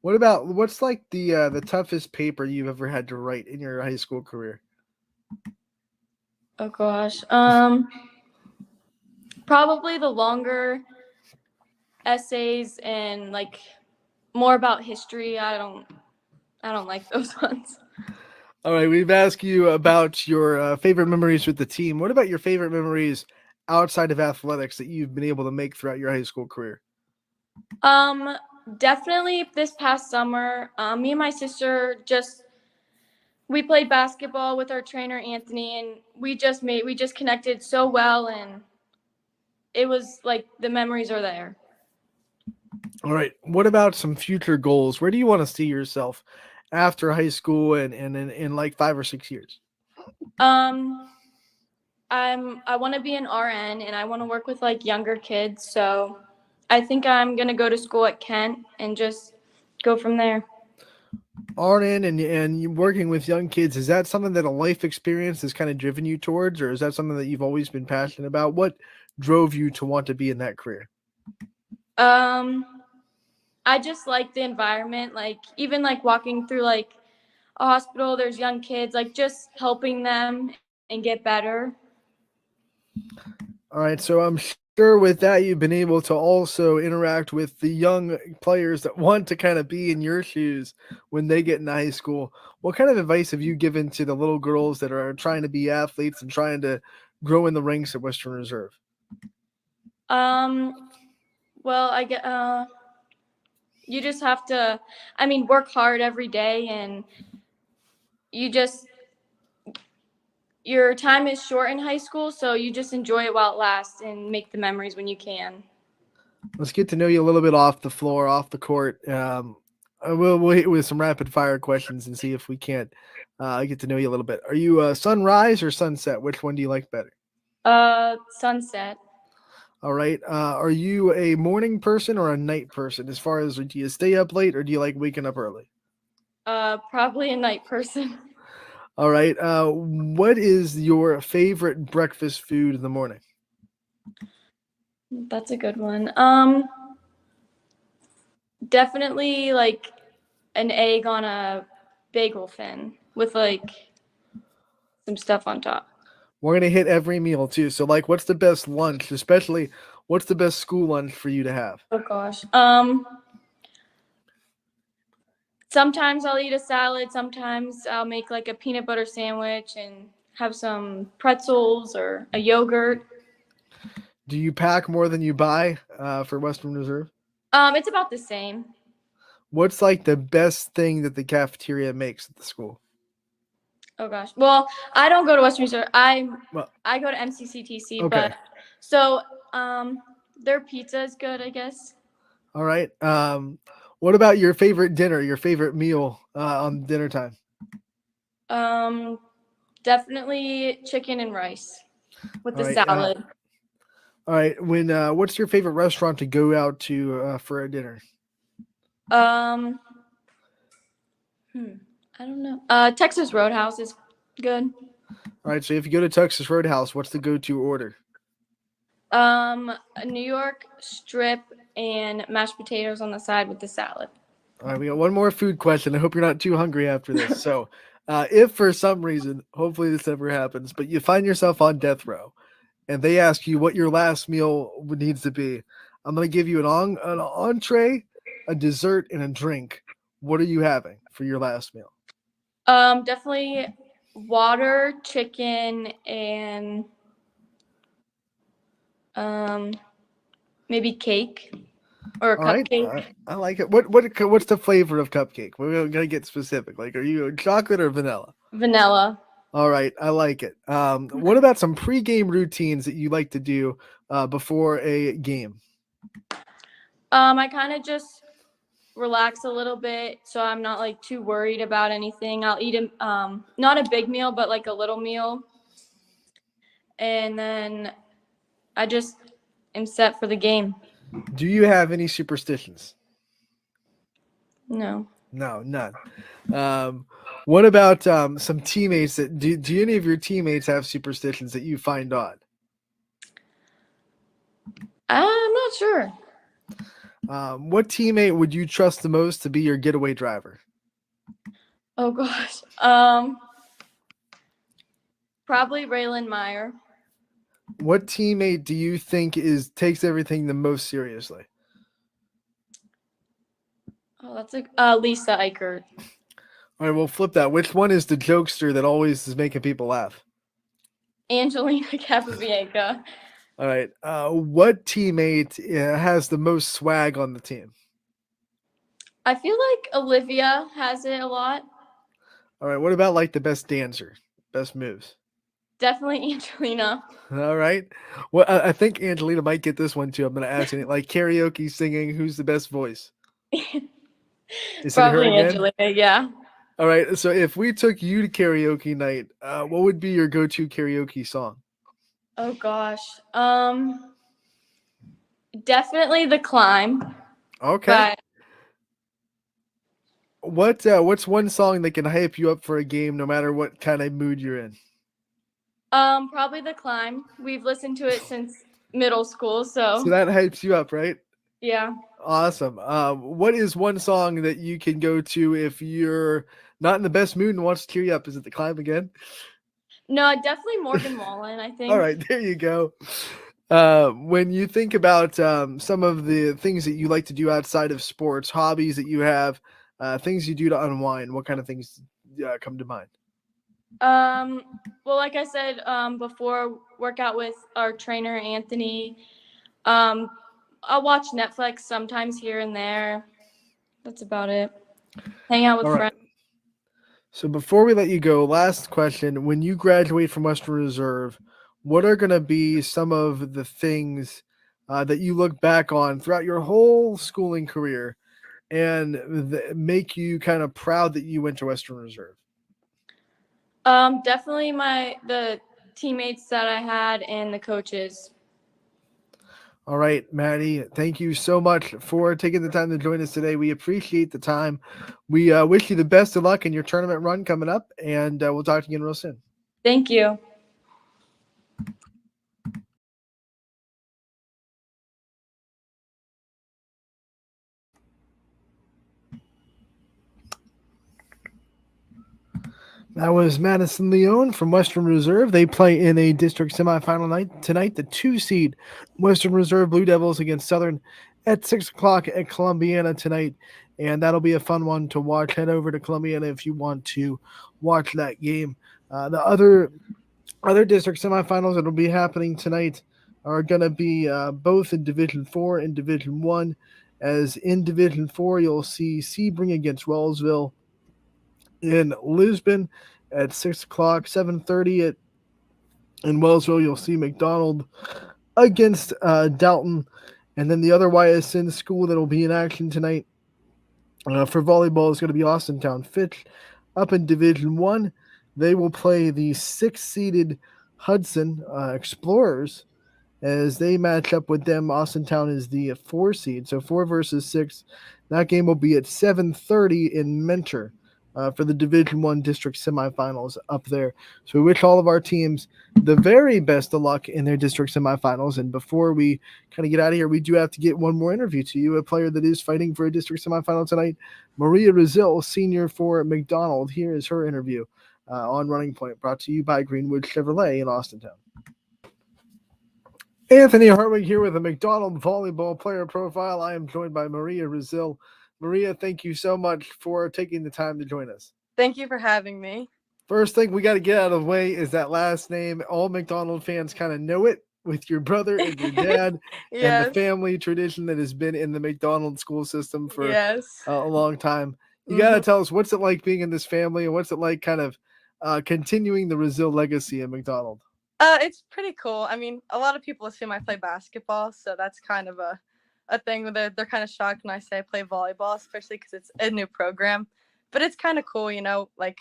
What's like the toughest paper you've ever had to write in your high school career? Oh gosh. Probably the longer essays and like more about history. I don't like those ones. All right, we've asked you about your favorite memories with the team. What about your favorite memories outside of athletics that you've been able to make throughout your high school career? Definitely this past summer, me and my sister we played basketball with our trainer Anthony, and we just connected so well, and it was like the memories are there. All right, what about some future goals? Where do you want to see yourself after high school and in like 5 or 6 years? I want to be an RN, and I want to work with like younger kids. So I think I'm going to go to school at Kent and just go from there. RN and you working with young kids, is that something that a life experience has kind of driven you towards, or is that something that you've always been passionate about? What drove you to want to be in that career? I just like the environment, like even like walking through like a hospital, there's young kids, like just helping them and get better. All right, so I'm sure with that you've been able to also interact with the young players that want to kind of be in your shoes when they get into high school. What kind of advice have you given to the little girls that are trying to be athletes and trying to grow in the ranks at Western Reserve? Well, I get you just have to, work hard every day, and your time is short in high school, so you just enjoy it while it lasts and make the memories when you can. Let's get to know you a little bit off the floor, off the court. We'll hit with some rapid fire questions and see if we can't get to know you a little bit. Are you sunrise or sunset? Which one do you like better? Sunset. All right. Are you a morning person or a night person? As far as, do you stay up late or do you like waking up early? Probably a night person. All right. What is your favorite breakfast food in the morning? That's a good one. Definitely like an egg on a bagel fin with like some stuff on top. We're going to hit every meal too. So like, what's the best lunch, especially what's the best school lunch for you to have? Oh gosh. Sometimes I'll eat a salad. Sometimes I'll make like a peanut butter sandwich and have some pretzels or a yogurt. Do you pack more than you buy for Western Reserve? It's about the same. What's like the best thing that the cafeteria makes at the school? Oh gosh. Well, I don't go to Western Reserve. I Well, go to MCCTC, okay. but so their pizza is good, I guess. All right. What about your favorite dinner, your favorite meal on dinner time? Definitely chicken and rice with All the right. salad. All right. What's your favorite restaurant to go out to for a dinner? I don't know. Texas Roadhouse is good. All right. So if you go to Texas Roadhouse, what's the go-to order? A New York strip and mashed potatoes on the side with the salad. All right. We got one more food question. I hope you're not too hungry after this. So, if for some reason, hopefully this never happens, but you find yourself on death row, and they ask you what your last meal needs to be, I'm going to give you an entree, a dessert, and a drink. What are you having for your last meal? Definitely water, chicken, and maybe cake or a All right, cupcake. I like it. What's the flavor of cupcake? We're gonna get specific. Like, are you chocolate or vanilla? Vanilla. All right, I like it. What about some pregame routines that you like to do before a game? I kind of just relax a little bit, so I'm not like too worried about anything. I'll eat not a big meal, but like a little meal, and then I just am set for the game. Do you have any superstitions? No. No, none. What about some teammates that do any of your teammates have superstitions that you find odd? I'm not sure. What teammate would you trust the most to be your getaway driver? Oh gosh. Probably Raylan Meyer. What teammate do you think takes everything the most seriously? Oh, that's a Lisa Eichert. All right, we'll flip that. Which one is the jokester that always is making people laugh? Angelina Capobianca. All right. What teammate has the most swag on the team? I feel like Olivia has it a lot. All right. What about like the best dancer, best moves? Definitely Angelina. All right. Well, I think Angelina might get this one too. I'm going to ask you, like karaoke singing. Who's the best voice? Is Probably it her again? Angelina, yeah. All right. So if we took you to karaoke night, what would be your go-to karaoke song? Oh gosh. Definitely The Climb. Okay. What's one song that can hype you up for a game no matter what kind of mood you're in? Probably The Climb. We've listened to it since middle school, so So that hypes you up, right? yeah. Awesome. What is one song that you can go to if you're not in the best mood and wants to cheer you up? Is it The Climb again? No, definitely Morgan Wallen, I think. All right, there you go. When you think about some of the things that you like to do outside of sports, hobbies that you have, things you do to unwind, what kind of things come to mind? Well, like I said before, workout with our trainer Anthony. I'll watch Netflix sometimes here and there. That's about it. Hang out with All right. friends. So before we let you go, last question. When you graduate from Western Reserve, what are going to be some of the things that you look back on throughout your whole schooling career and make you kind of proud that you went to Western Reserve? Definitely the teammates that I had and the coaches. All right, Maddie, thank you so much for taking the time to join us today. We appreciate the time. We wish you the best of luck in your tournament run coming up, and we'll talk to you again real soon. Thank you. That was Madison Leone from Western Reserve. They play in a district semifinal night tonight. The 2-seed Western Reserve Blue Devils against Southern at 6 o'clock at Columbiana tonight. And that'll be a fun one to watch. Head over to Columbiana if you want to watch that game. The other district semifinals that will be happening tonight are going to be both in Division 4 and Division 1. As in Division 4, you'll see Sebring against Wellsville in Lisbon, at 6 o'clock, 7:30 in Wellsville. You'll see McDonald against Dalton. And then the other YSN school that will be in action tonight for volleyball is going to be Austintown Fitch up in Division 1. They will play the 6th-seeded Hudson Explorers as they match up with them. Austintown is the 4 seed, so 4 versus 6. That game will be at 7:30 in Mentor for the Division 1 district semifinals up there. So we wish all of our teams the very best of luck in their district semifinals. And before we kind of get out of here, we do have to get one more interview to you, a player that is fighting for a district semifinal tonight, Maria Rizil, senior for McDonald. Here is her interview on Running Point, brought to you by Greenwood Chevrolet in Austintown. Anthony Hartwig here with a McDonald volleyball player profile. I am joined by Maria Rizil. Maria, thank you so much for taking the time to join us. Thank you for having me. First thing we got to get out of the way is that last name. All McDonald fans kind of know it with your brother and your dad and the family tradition that has been in the McDonald school system for a long time. You got to tell us, what's it like being in this family, and what's it like kind of continuing the Rizil legacy at McDonald? It's pretty cool. I mean, a lot of people assume I play basketball, so that's kind of a thing where they're kind of shocked when I say I play volleyball, especially because it's a new program. But it's kind of cool, you know, like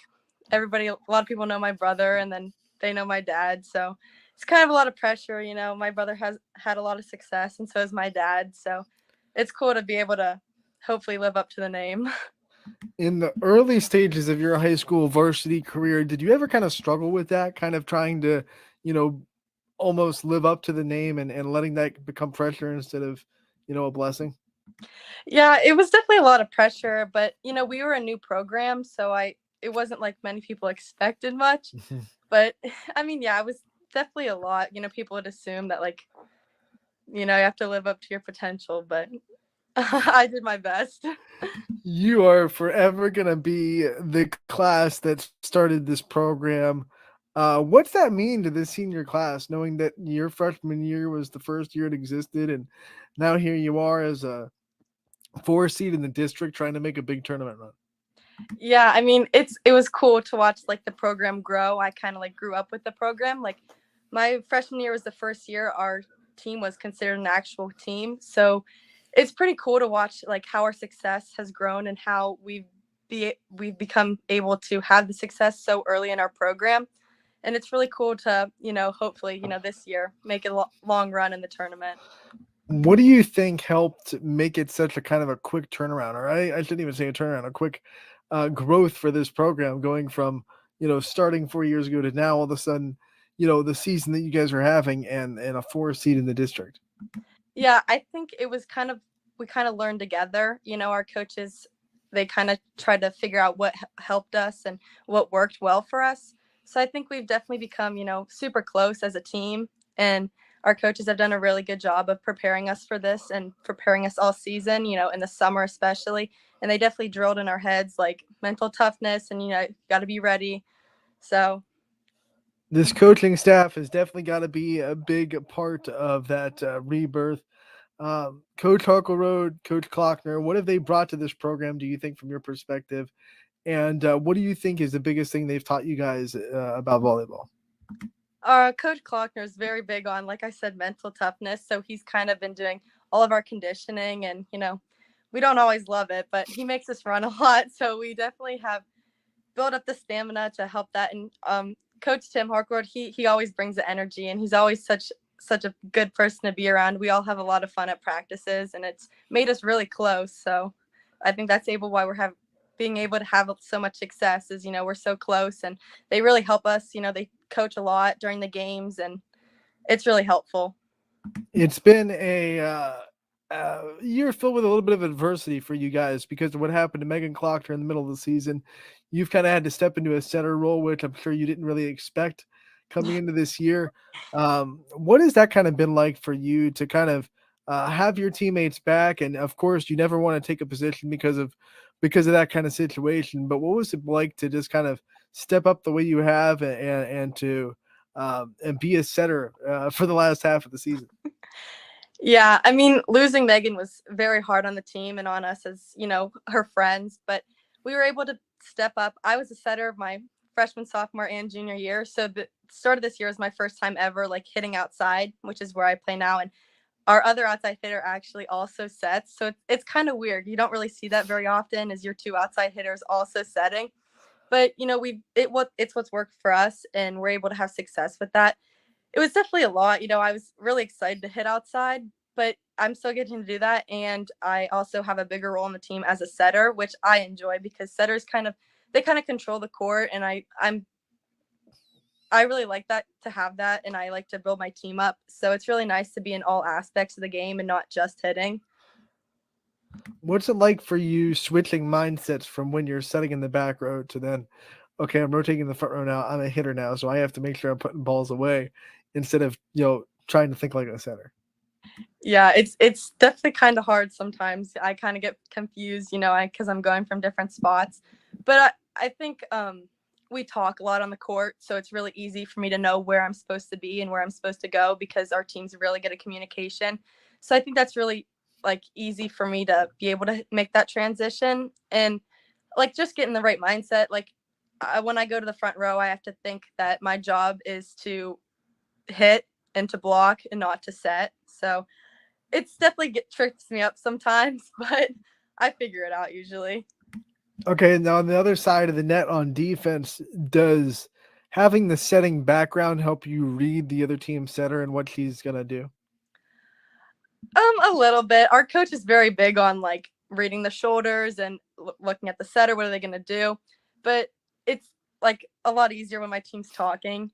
a lot of people know my brother, and then they know my dad. So it's kind of a lot of pressure, you know. My brother has had a lot of success, and so has my dad. So it's cool to be able to hopefully live up to the name. In the early stages of your high school varsity career, did you ever kind of struggle with that, kind of trying to, you know, almost live up to the name and letting that become pressure instead of, you know, a blessing? Yeah, it was definitely a lot of pressure, but you know, we were a new program, so it wasn't like many people expected much. But I mean, yeah, it was definitely a lot. You know, people would assume that, like, you know, you have to live up to your potential, but I did my best. You are forever going to be the class that started this program. What's that mean to the senior class, knowing that your freshman year was the first year it existed, and now here you are as a 4 seed in the district trying to make a big tournament run? Yeah, I mean, it was cool to watch like the program grow. I kind of like grew up with the program. Like my freshman year was the first year our team was considered an actual team. So it's pretty cool to watch like how our success has grown and how we've become able to have the success so early in our program. And it's really cool to, you know, hopefully, you know, this year make a long run in the tournament. What do you think helped make it such a kind of a quick turnaround? Or I shouldn't even say a turnaround, a quick growth for this program, going from, you know, starting 4 years ago to now all of a sudden, you know, the season that you guys are having and a 4 seed in the district? Yeah, I think it was we kind of learned together. You know, our coaches, they kind of tried to figure out what helped us and what worked well for us. So I think we've definitely become, you know, super close as a team. And our coaches have done a really good job of preparing us for this and preparing us all season, you know, in the summer especially. And they definitely drilled in our heads like mental toughness and, you know, got to be ready. So this coaching staff has definitely got to be a big part of that rebirth. Coach Harkleroad, Coach Klockner, what have they brought to this program, do you think, from your perspective? And what do you think is the biggest thing they've taught you guys about volleyball? Coach Klockner is very big on, like I said, mental toughness. So he's kind of been doing all of our conditioning, and, you know, we don't always love it, but he makes us run a lot. So we definitely have built up the stamina to help that. And Coach Tim Harkleroad, he always brings the energy, and he's always such a good person to be around. We all have a lot of fun at practices, and it's made us really close. So I think that's why we're being able to have so much success is, you know, we're so close, and they really help us. You know, they coach a lot during the games, and it's really helpful. It's been a year filled with a little bit of adversity for you guys because of what happened to Megan Klockner in the middle of the season. You've kind of had to step into a center role, which I'm sure you didn't really expect coming into this year. What has that kind of been like for you to kind of have your teammates back? And of course, you never want to take a position because of that kind of situation. But what was it like to just kind of step up the way you have and to and be a setter for the last half of the season? Yeah, I mean, losing Megan was very hard on the team and on us as, you know, her friends, but we were able to step up. I was a setter of my freshman, sophomore, and junior year. So the start of this year is my first time ever like hitting outside, which is where I play now. And our other outside hitter actually also sets. So it's kind of weird. You don't really see that very often, is your two outside hitters also setting. But it's what's worked for us, and we're able to have success with that. It was definitely a lot. I was really excited to hit outside, but I'm still getting to do that. And I also have a bigger role in the team as a setter, which I enjoy because setters they kind of control the court, and I really like that, to have that, and I like to build my team up. So it's really nice to be in all aspects of the game and not just hitting. What's it like for you switching mindsets from when you're setting in the back row to then, okay, I'm rotating in the front row now. I'm a hitter now, so I have to make sure I'm putting balls away instead of trying to think like a setter. Yeah, it's definitely kind of hard sometimes. I kind of get confused, because I'm going from different spots. But I think we talk a lot on the court, so it's really easy for me to know where I'm supposed to be and where I'm supposed to go because our team's really good at communication. So I think that's really easy for me to be able to make that transition and just get in the right mindset. When I go to the front row, I have to think that my job is to hit and to block and not to set. So it's definitely tricks me up sometimes, but I figure it out usually. Okay, now on the other side of the net on defense, does having the setting background help you read the other team's setter and what she's gonna do? A little bit. Our coach is very big on reading the shoulders and looking at the setter. What are they gonna do? But it's a lot easier when my team's talking.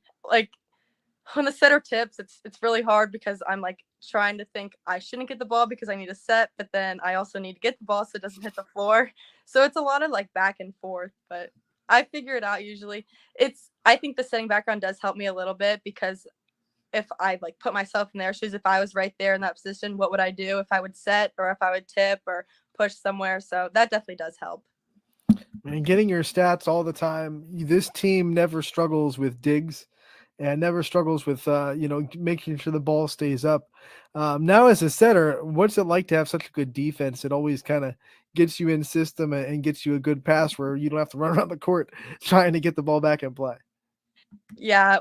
When the setter tips, it's really hard because I'm trying to think I shouldn't get the ball because I need a set, but then I also need to get the ball so it doesn't hit the floor. So it's a lot of back and forth, but I figure it out usually. I think the setting background does help me a little bit because if I put myself in their shoes, if I was right there in that position, what would I do if I would set or if I would tip or push somewhere? So that definitely does help. And getting your stats all the time, this team never struggles with digs and never struggles with making sure the ball stays up. Now as a setter, what's it like to have such a good defense? It always kind of gets you in system and gets you a good pass where you don't have to run around the court trying to get the ball back in play. Yeah,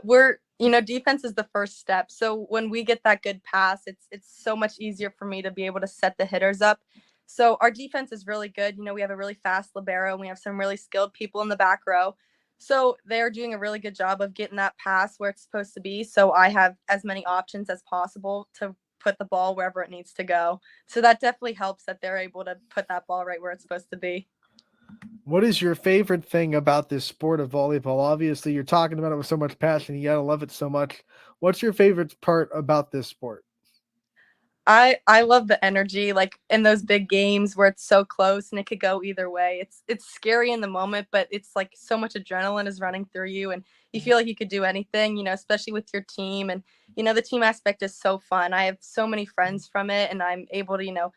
defense is the first step. So when we get that good pass, it's so much easier for me to be able to set the hitters up. So our defense is really good. We have a really fast libero and we have some really skilled people in the back row. So they're doing a really good job of getting that pass where it's supposed to be. So I have as many options as possible to put the ball wherever it needs to go. So that definitely helps that they're able to put that ball right where it's supposed to be. What is your favorite thing about this sport of volleyball? Obviously, you're talking about it with so much passion. You gotta love it so much. What's your favorite part about this sport? I love the energy, in those big games where it's so close and it could go either way. It's scary in the moment, but it's so much adrenaline is running through you and you feel like you could do anything, especially with your team. And, the team aspect is so fun. I have so many friends from it and I'm able to,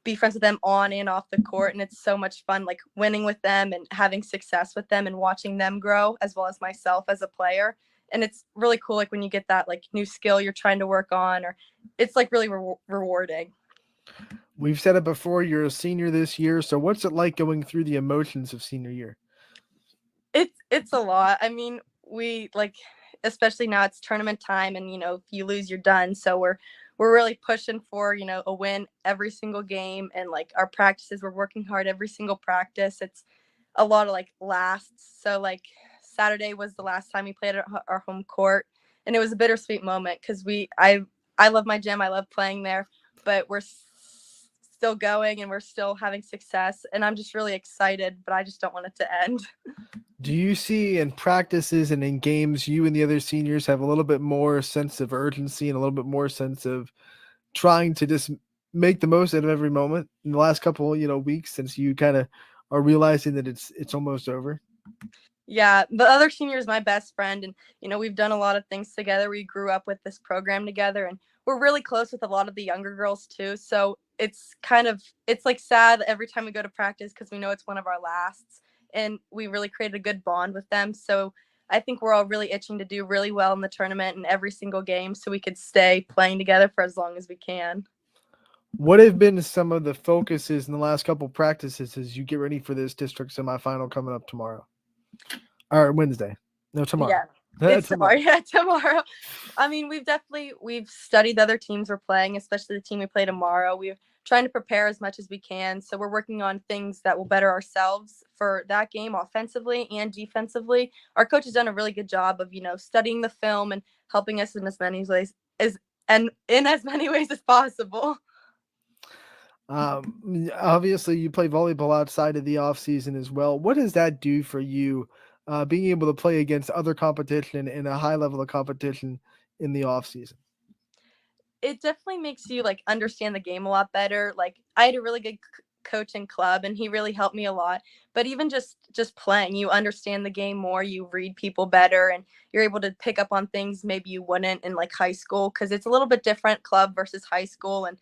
be friends with them on and off the court. And it's so much fun, winning with them and having success with them and watching them grow as well as myself as a player. And it's really cool, when you get that new skill you're trying to work on, or it's really rewarding. We've said it before, you're a senior this year. So what's it like going through the emotions of senior year? It's a lot. I mean, we especially now it's tournament time and, if you lose, you're done. So we're really pushing for, a win every single game. And our practices, we're working hard every single practice. It's a lot of lasts. So Saturday was the last time we played at our home court. And it was a bittersweet moment because I love my gym. I love playing there, but we're still going and we're still having success. And I'm just really excited, but I just don't want it to end. Do you see in practices and in games, you and the other seniors have a little bit more sense of urgency and a little bit more sense of trying to just make the most out of every moment in the last couple, weeks since you kind of are realizing that it's almost over? Yeah, the other senior is my best friend. And, we've done a lot of things together. We grew up with this program together and we're really close with a lot of the younger girls too. So it's sad every time we go to practice because we know it's one of our lasts and we really created a good bond with them. So I think we're all really itching to do really well in the tournament and every single game so we could stay playing together for as long as we can. What have been some of the focuses in the last couple practices as you get ready for this district semifinal coming up tomorrow? Or Wednesday. No, tomorrow. Yeah, it's tomorrow. Yeah, tomorrow. I mean, we've studied the other teams we're playing, especially the team we play tomorrow. We're trying to prepare as much as we can. So we're working on things that will better ourselves for that game offensively and defensively. Our coach has done a really good job of, studying the film and helping us in as many ways as possible. Obviously you play volleyball outside of the off season as well. What does that do for you, being able to play against other competition and a high level of competition in the off season? It definitely makes you understand the game a lot better. I had a really good coach in club and he really helped me a lot, but even just playing, you understand the game more, you read people better, and you're able to pick up on things maybe you wouldn't in high school, because it's a little bit different, club versus high school, and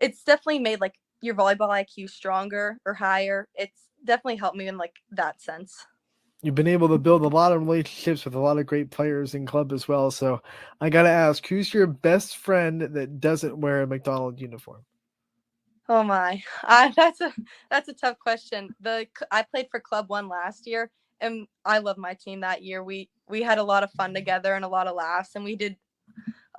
it's definitely made your volleyball IQ stronger or higher. It's definitely helped me in that sense. You've been able to build a lot of relationships with a lot of great players in club as well. So I got to ask, who's your best friend that doesn't wear a McDonald's uniform? Oh my, that's a tough question. I played for Club 1 last year, and I love my team that year. We had a lot of fun together and a lot of laughs, and we did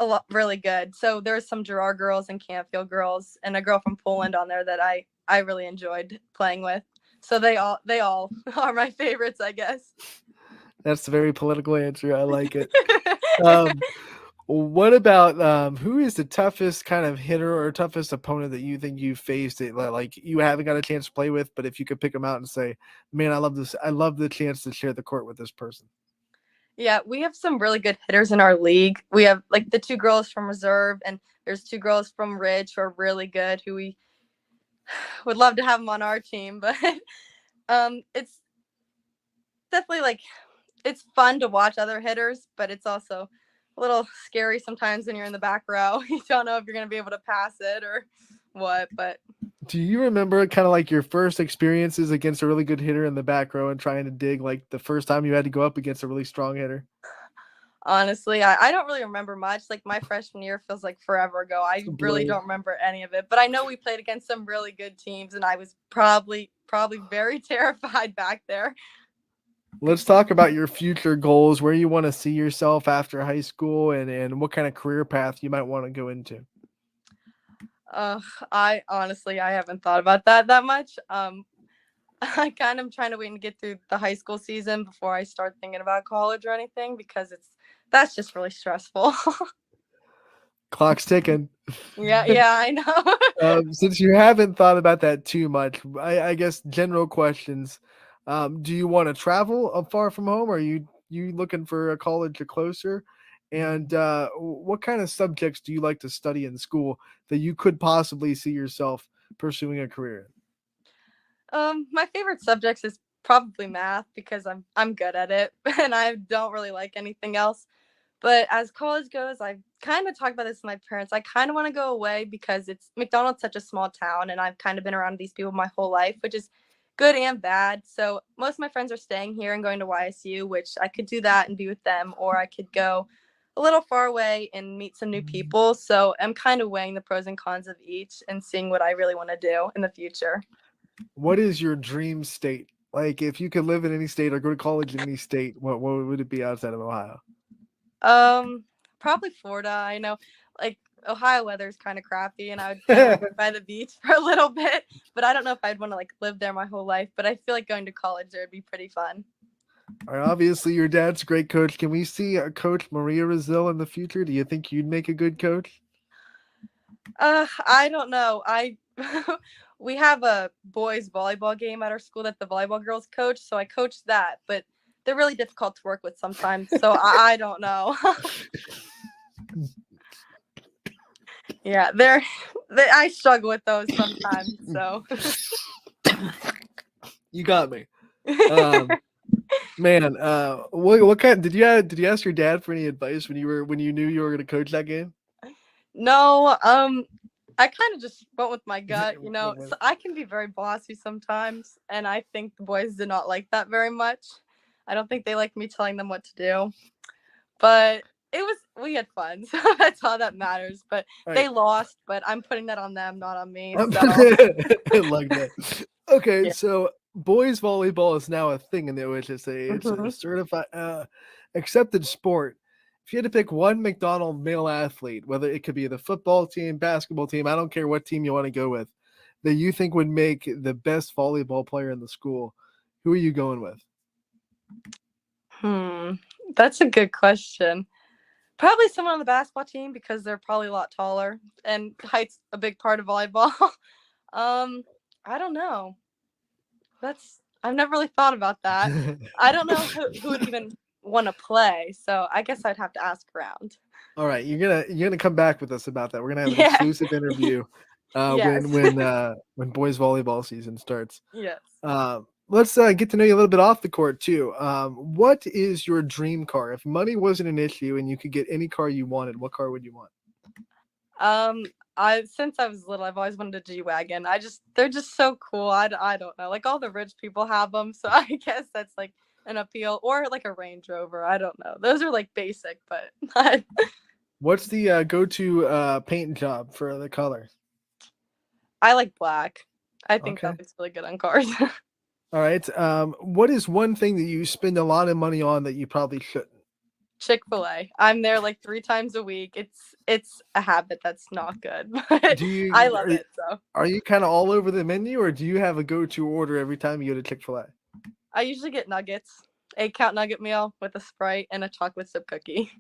a lot really good. So there's some Girard girls and Campfield girls and a girl from Poland on there that I really enjoyed playing with. So they all are my favorites, I guess. That's a very political answer. I like it. What about who is the toughest kind of hitter or toughest opponent that you think you faced it like you haven't got a chance to play with, but if you could pick them out and say, man, I love this. I love the chance to share the court with this person. Yeah, we have some really good hitters in our league. We have the 2 girls from reserve, and there's 2 girls from Ridge who are really good, who we would love to have them on our team. But it's definitely it's fun to watch other hitters, but it's also a little scary sometimes when you're in the back row. You don't know if you're going to be able to pass it or what. But do you remember kind of your first experiences against a really good hitter in the back row and trying to dig, the first time you had to go up against a really strong hitter? Honestly, I don't really remember much. My freshman year feels like forever ago. I really don't remember any of it, but I know we played against some really good teams, and I was probably very terrified back there. Let's talk about your future goals, where you want to see yourself after high school, and what kind of career path you might want to go into. I honestly, I haven't thought about that much. I kind of trying to wait and get through the high school season before I start thinking about college or anything, because that's just really stressful. Clock's ticking. Yeah, I know. Since you haven't thought about that too much, I guess general questions. Do you want to travel far from home? Or are you looking for a college or closer? And what kind of subjects do you like to study in school that you could possibly see yourself pursuing a career in? My favorite subjects is probably math, because I'm good at it and I don't really like anything else. But as college goes, I've kind of talked about this with my parents. I kind of want to go away because McDonald's such a small town, and I've kind of been around these people my whole life, which is good and bad. So most of my friends are staying here and going to YSU, which I could do that and be with them, or I could go a little far away and meet some new people. So I'm kind of weighing the pros and cons of each and seeing what I really want to do in the future. What is your dream state? If you could live in any state or go to college in any state, what would it be outside of Ohio? Probably Florida. I know Ohio weather is kind of crappy, and I would kind of by the beach for a little bit, but I don't know if I'd want to live there my whole life. But I feel like going to college there would be pretty fun. All right, obviously your dad's a great coach. Can we see Coach Maria Razil in the future? Do you think you'd make a good coach? I don't know. We have a boys volleyball game at our school that the volleyball girls coach, so I coach that, but they're really difficult to work with sometimes, so I don't know. Yeah, I struggle with those sometimes. So you got me, man. What kind did you ask your dad for any advice when you knew you were going to coach that game? No, I kind of just went with my gut, So I can be very bossy sometimes, and I think the boys did not like that very much. I don't think they liked me telling them what to do, but we had fun, so that's all that matters. But They lost, but I'm putting that on them, not on me. So. I like that. Okay, yeah. So boys volleyball is now a thing in the OHSA. It's a certified, accepted sport. If you had to pick one McDonald male athlete, whether it could be the football team, basketball team, I don't care what team you want to go with, that you think would make the best volleyball player in the school, who are you going with? That's a good question. Probably someone on the basketball team because they're probably a lot taller and height's a big part of volleyball. I don't know. I've never really thought about that. I don't know who would even want to play, so I guess I'd have to ask around. All right, you're gonna come back with us about that. We're gonna have an Yeah. exclusive interview Yes. when boys volleyball season starts. Yes. Let's get to know you a little bit off the court too. What is your dream car? If money wasn't an issue and you could get any car you wanted, what car would you want? Since I was little, I've always wanted a G-Wagon. They're just so cool. I don't know. Like all the rich people have them, so I guess that's like an appeal, or like a Range Rover. I don't know. Those are like basic, but What's the go-to paint job for the color? I like black. I think Okay. that looks really good on cars. All right. What is one thing that you spend a lot of money on that you probably shouldn't? Chick-fil-A. I'm there like 3 times a week. It's a habit that's not good, but I love it. So Are you kind of all over the menu, or do you have a go-to order every time you go to Chick-fil-A? I usually get nuggets, 8-count nugget meal with a Sprite and a chocolate chip cookie.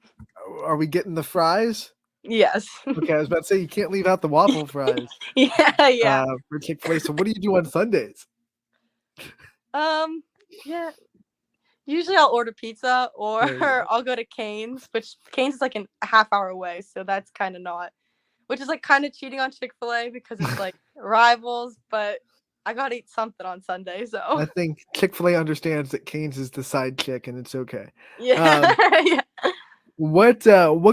Are we getting the fries? Yes. Okay, I was about to say you can't leave out the waffle fries. Yeah. For Chick-fil-A. So what do you do on Sundays? Yeah. Usually I'll order pizza or I'll go to Cane's, which Cane's is like a half hour away, so that's kind of not, which is like kind of cheating on Chick-fil-A because it's like rivals, but I gotta eat something on Sunday, so I think Chick-fil-A understands that Cane's is the side chick, and it's okay. yeah. Yeah. What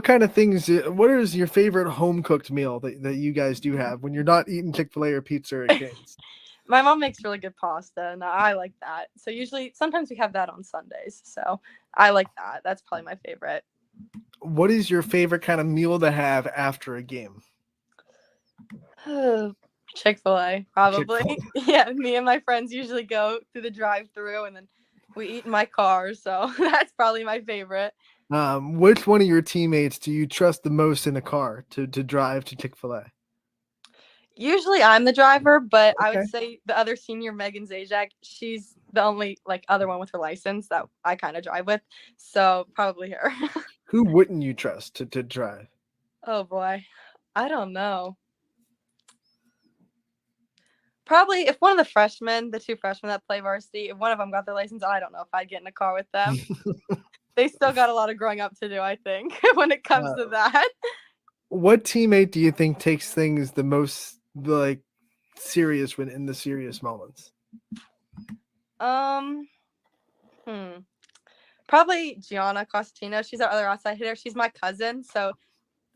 kind of things? What is your favorite home cooked meal that you guys do have when you're not eating Chick-fil-A or pizza or Cane's? My mom makes really good pasta, and I like that. So sometimes we have that on Sundays. So I like that. That's probably my favorite. What is your favorite kind of meal to have after a game? Chick-fil-A, probably. Yeah, me and my friends usually go through the drive-through, and then we eat in my car. So that's probably my favorite. Which one of your teammates do you trust the most in a car to drive to Chick-fil-A? Usually I'm the driver, but I would say the other senior, Megan Zajac, she's the only like other one with her license that I kind of drive with. So probably her. Who wouldn't you trust to drive? Oh boy. I don't know. Probably if one of the freshmen, the 2 freshmen that play varsity, if one of them got their license, I don't know if I'd get in a car with them. They still got a lot of growing up to do, I think, when it comes to that. What teammate do you think takes things the most like serious when in the serious moments? Probably Gianna Costino. She's our other outside hitter. She's my cousin, so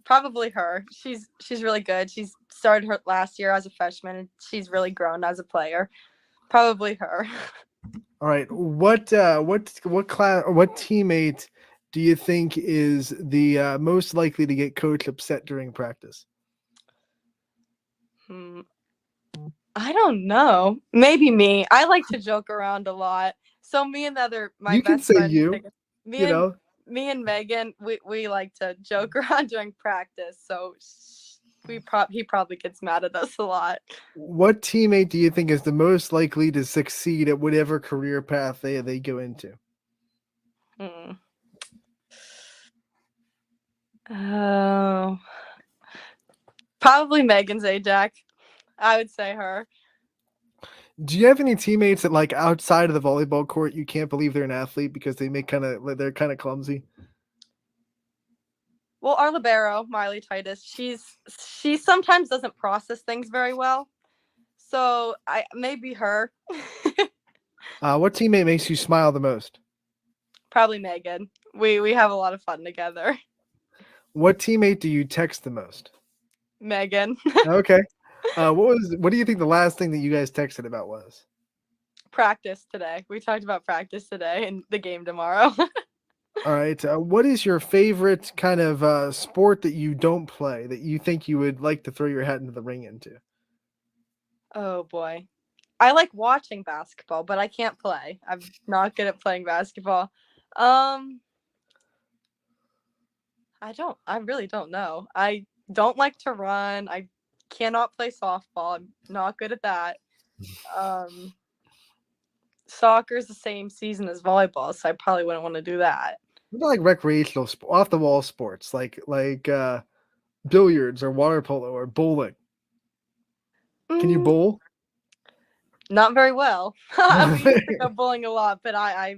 probably her. She's really good. She's started her last year as a freshman, and she's really grown as a player. Probably her. All right. What class or what teammate do you think is the most likely to get coach upset during practice? I don't know. Maybe me. I like to joke around a lot. So me and my can best say friend, you. me and Megan, we like to joke around during practice. So he probably gets mad at us a lot. What teammate do you think is the most likely to succeed at whatever career path they go into? Oh, probably Megan Zajac. I would say her. Do you have any teammates that like outside of the volleyball court you can't believe they're an athlete because they're kind of clumsy? Well, our libero, Miley Titus, she sometimes doesn't process things very well. So maybe her. What teammate makes you smile the most? Probably Megan. We have a lot of fun together. What teammate do you text the most? Megan. Okay. What do you think the last thing that you guys texted about was? Practice today. We talked about practice today and the game tomorrow. All right. What is your favorite kind of sport that you don't play that you think you would like to throw your hat into the ring into? Oh boy. I like watching basketball, but I can't play. I'm not good at playing basketball. I really don't know. I don't like to run. I cannot play softball. I'm not good at that. Soccer is the same season as volleyball, so I probably wouldn't want to do that. What about like recreational, off the wall sports, like billiards or water polo or bowling? Can you bowl? Not very well. We used to go bowling a lot, but I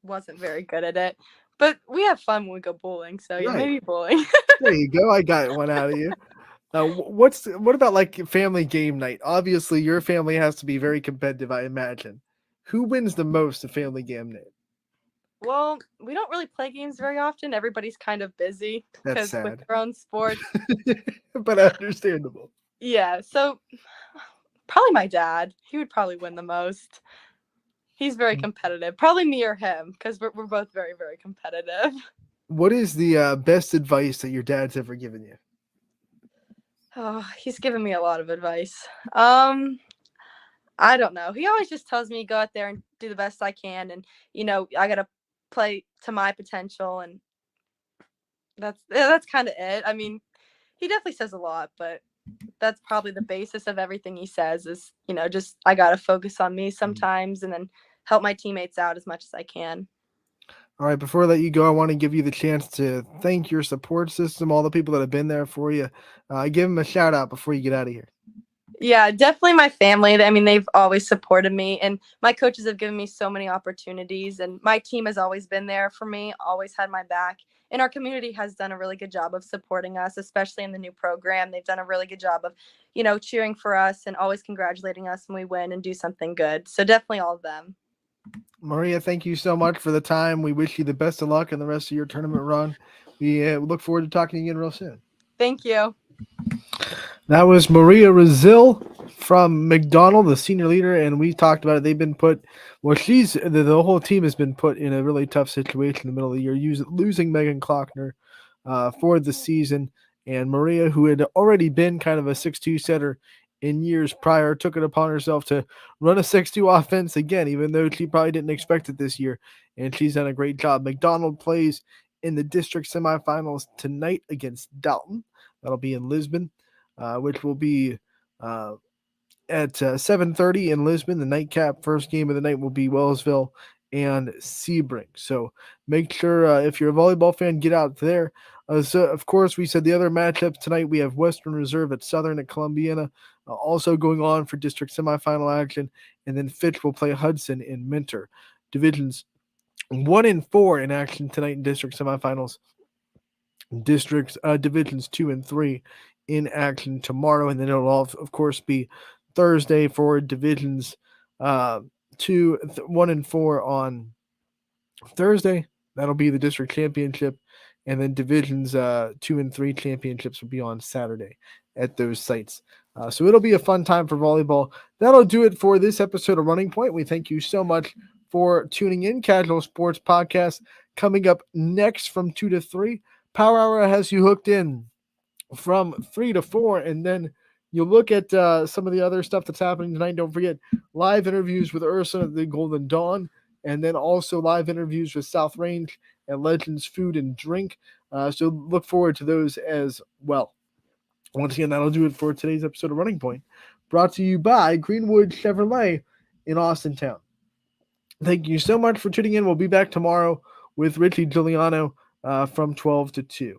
wasn't very good at it. But we have fun when we go bowling, so yeah, Right. maybe bowling. There you go. I got one out of you. What about like family game night? Obviously, your family has to be very competitive, I imagine. Who wins the most at family game night? Well, we don't really play games very often. Everybody's kind of busy That's because with sad. their own sports. But understandable. Yeah, so probably my dad. He would probably win the most. He's very competitive. Probably me or him, because we're both very, very competitive. What is the best advice that your dad's ever given you? Oh, he's given me a lot of advice. I don't know. He always just tells me go out there and do the best I can, and I gotta play to my potential, and that's kind of it. I mean, he definitely says a lot, but that's probably the basis of everything he says is, just I gotta focus on me sometimes, and then help my teammates out as much as I can. All right, before I let you go, I want to give you the chance to thank your support system, all the people that have been there for you. Give them a shout out before you get out of here. Yeah, definitely my family. I mean, they've always supported me, and my coaches have given me so many opportunities, and my team has always been there for me, always had my back. And our community has done a really good job of supporting us, especially in the new program. They've done a really good job of, cheering for us and always congratulating us when we win and do something good. So definitely all of them. Maria, thank you so much for the time. We wish you the best of luck in the rest of your tournament run. We look forward to talking again real soon. Thank you. That was Maria Razil from McDonald, the senior leader, and we talked about it. They've been put, the whole team has been put in a really tough situation in the middle of the year, losing Megan Klockner for the season. And Maria, who had already been kind of a 6'2" setter in years prior, took it upon herself to run a 6'2" offense again, even though she probably didn't expect it this year. And she's done a great job. McDonald plays in the district semifinals tonight against Dalton. That'll be in Lisbon, which will be at 7:30 in Lisbon. The nightcap first game of the night will be Wellsville and Sebring. So make sure if you're a volleyball fan, get out there. So of course, we said the other matchups tonight. We have Western Reserve at Southern at Columbiana, also going on for district semifinal action, and then Fitch will play Hudson in Minter. Divisions 1 and 4 in action tonight in district semifinals. Divisions 2 and 3 in action tomorrow, and then it'll all, of course, be Thursday for divisions 1 and 4 on Thursday. That'll be the district championship, and then divisions 2 and 3 championships will be on Saturday at those sites. So it'll be a fun time for volleyball. That'll do it for this episode of Running Point. We thank you so much for tuning in. Casual Sports Podcast coming up next from 2 to 3. Power Hour has you hooked in from 3 to 4, and then you look at some of the other stuff that's happening tonight. Don't forget live interviews with Ursa at the Golden Dawn, and then also live interviews with South Range and Legends Food and Drink. So look forward to those as well. Once again, that'll do it for today's episode of Running Point, brought to you by Greenwood Chevrolet in Austintown. Thank you so much for tuning in. We'll be back tomorrow with Richie Giuliano from 12 to 2.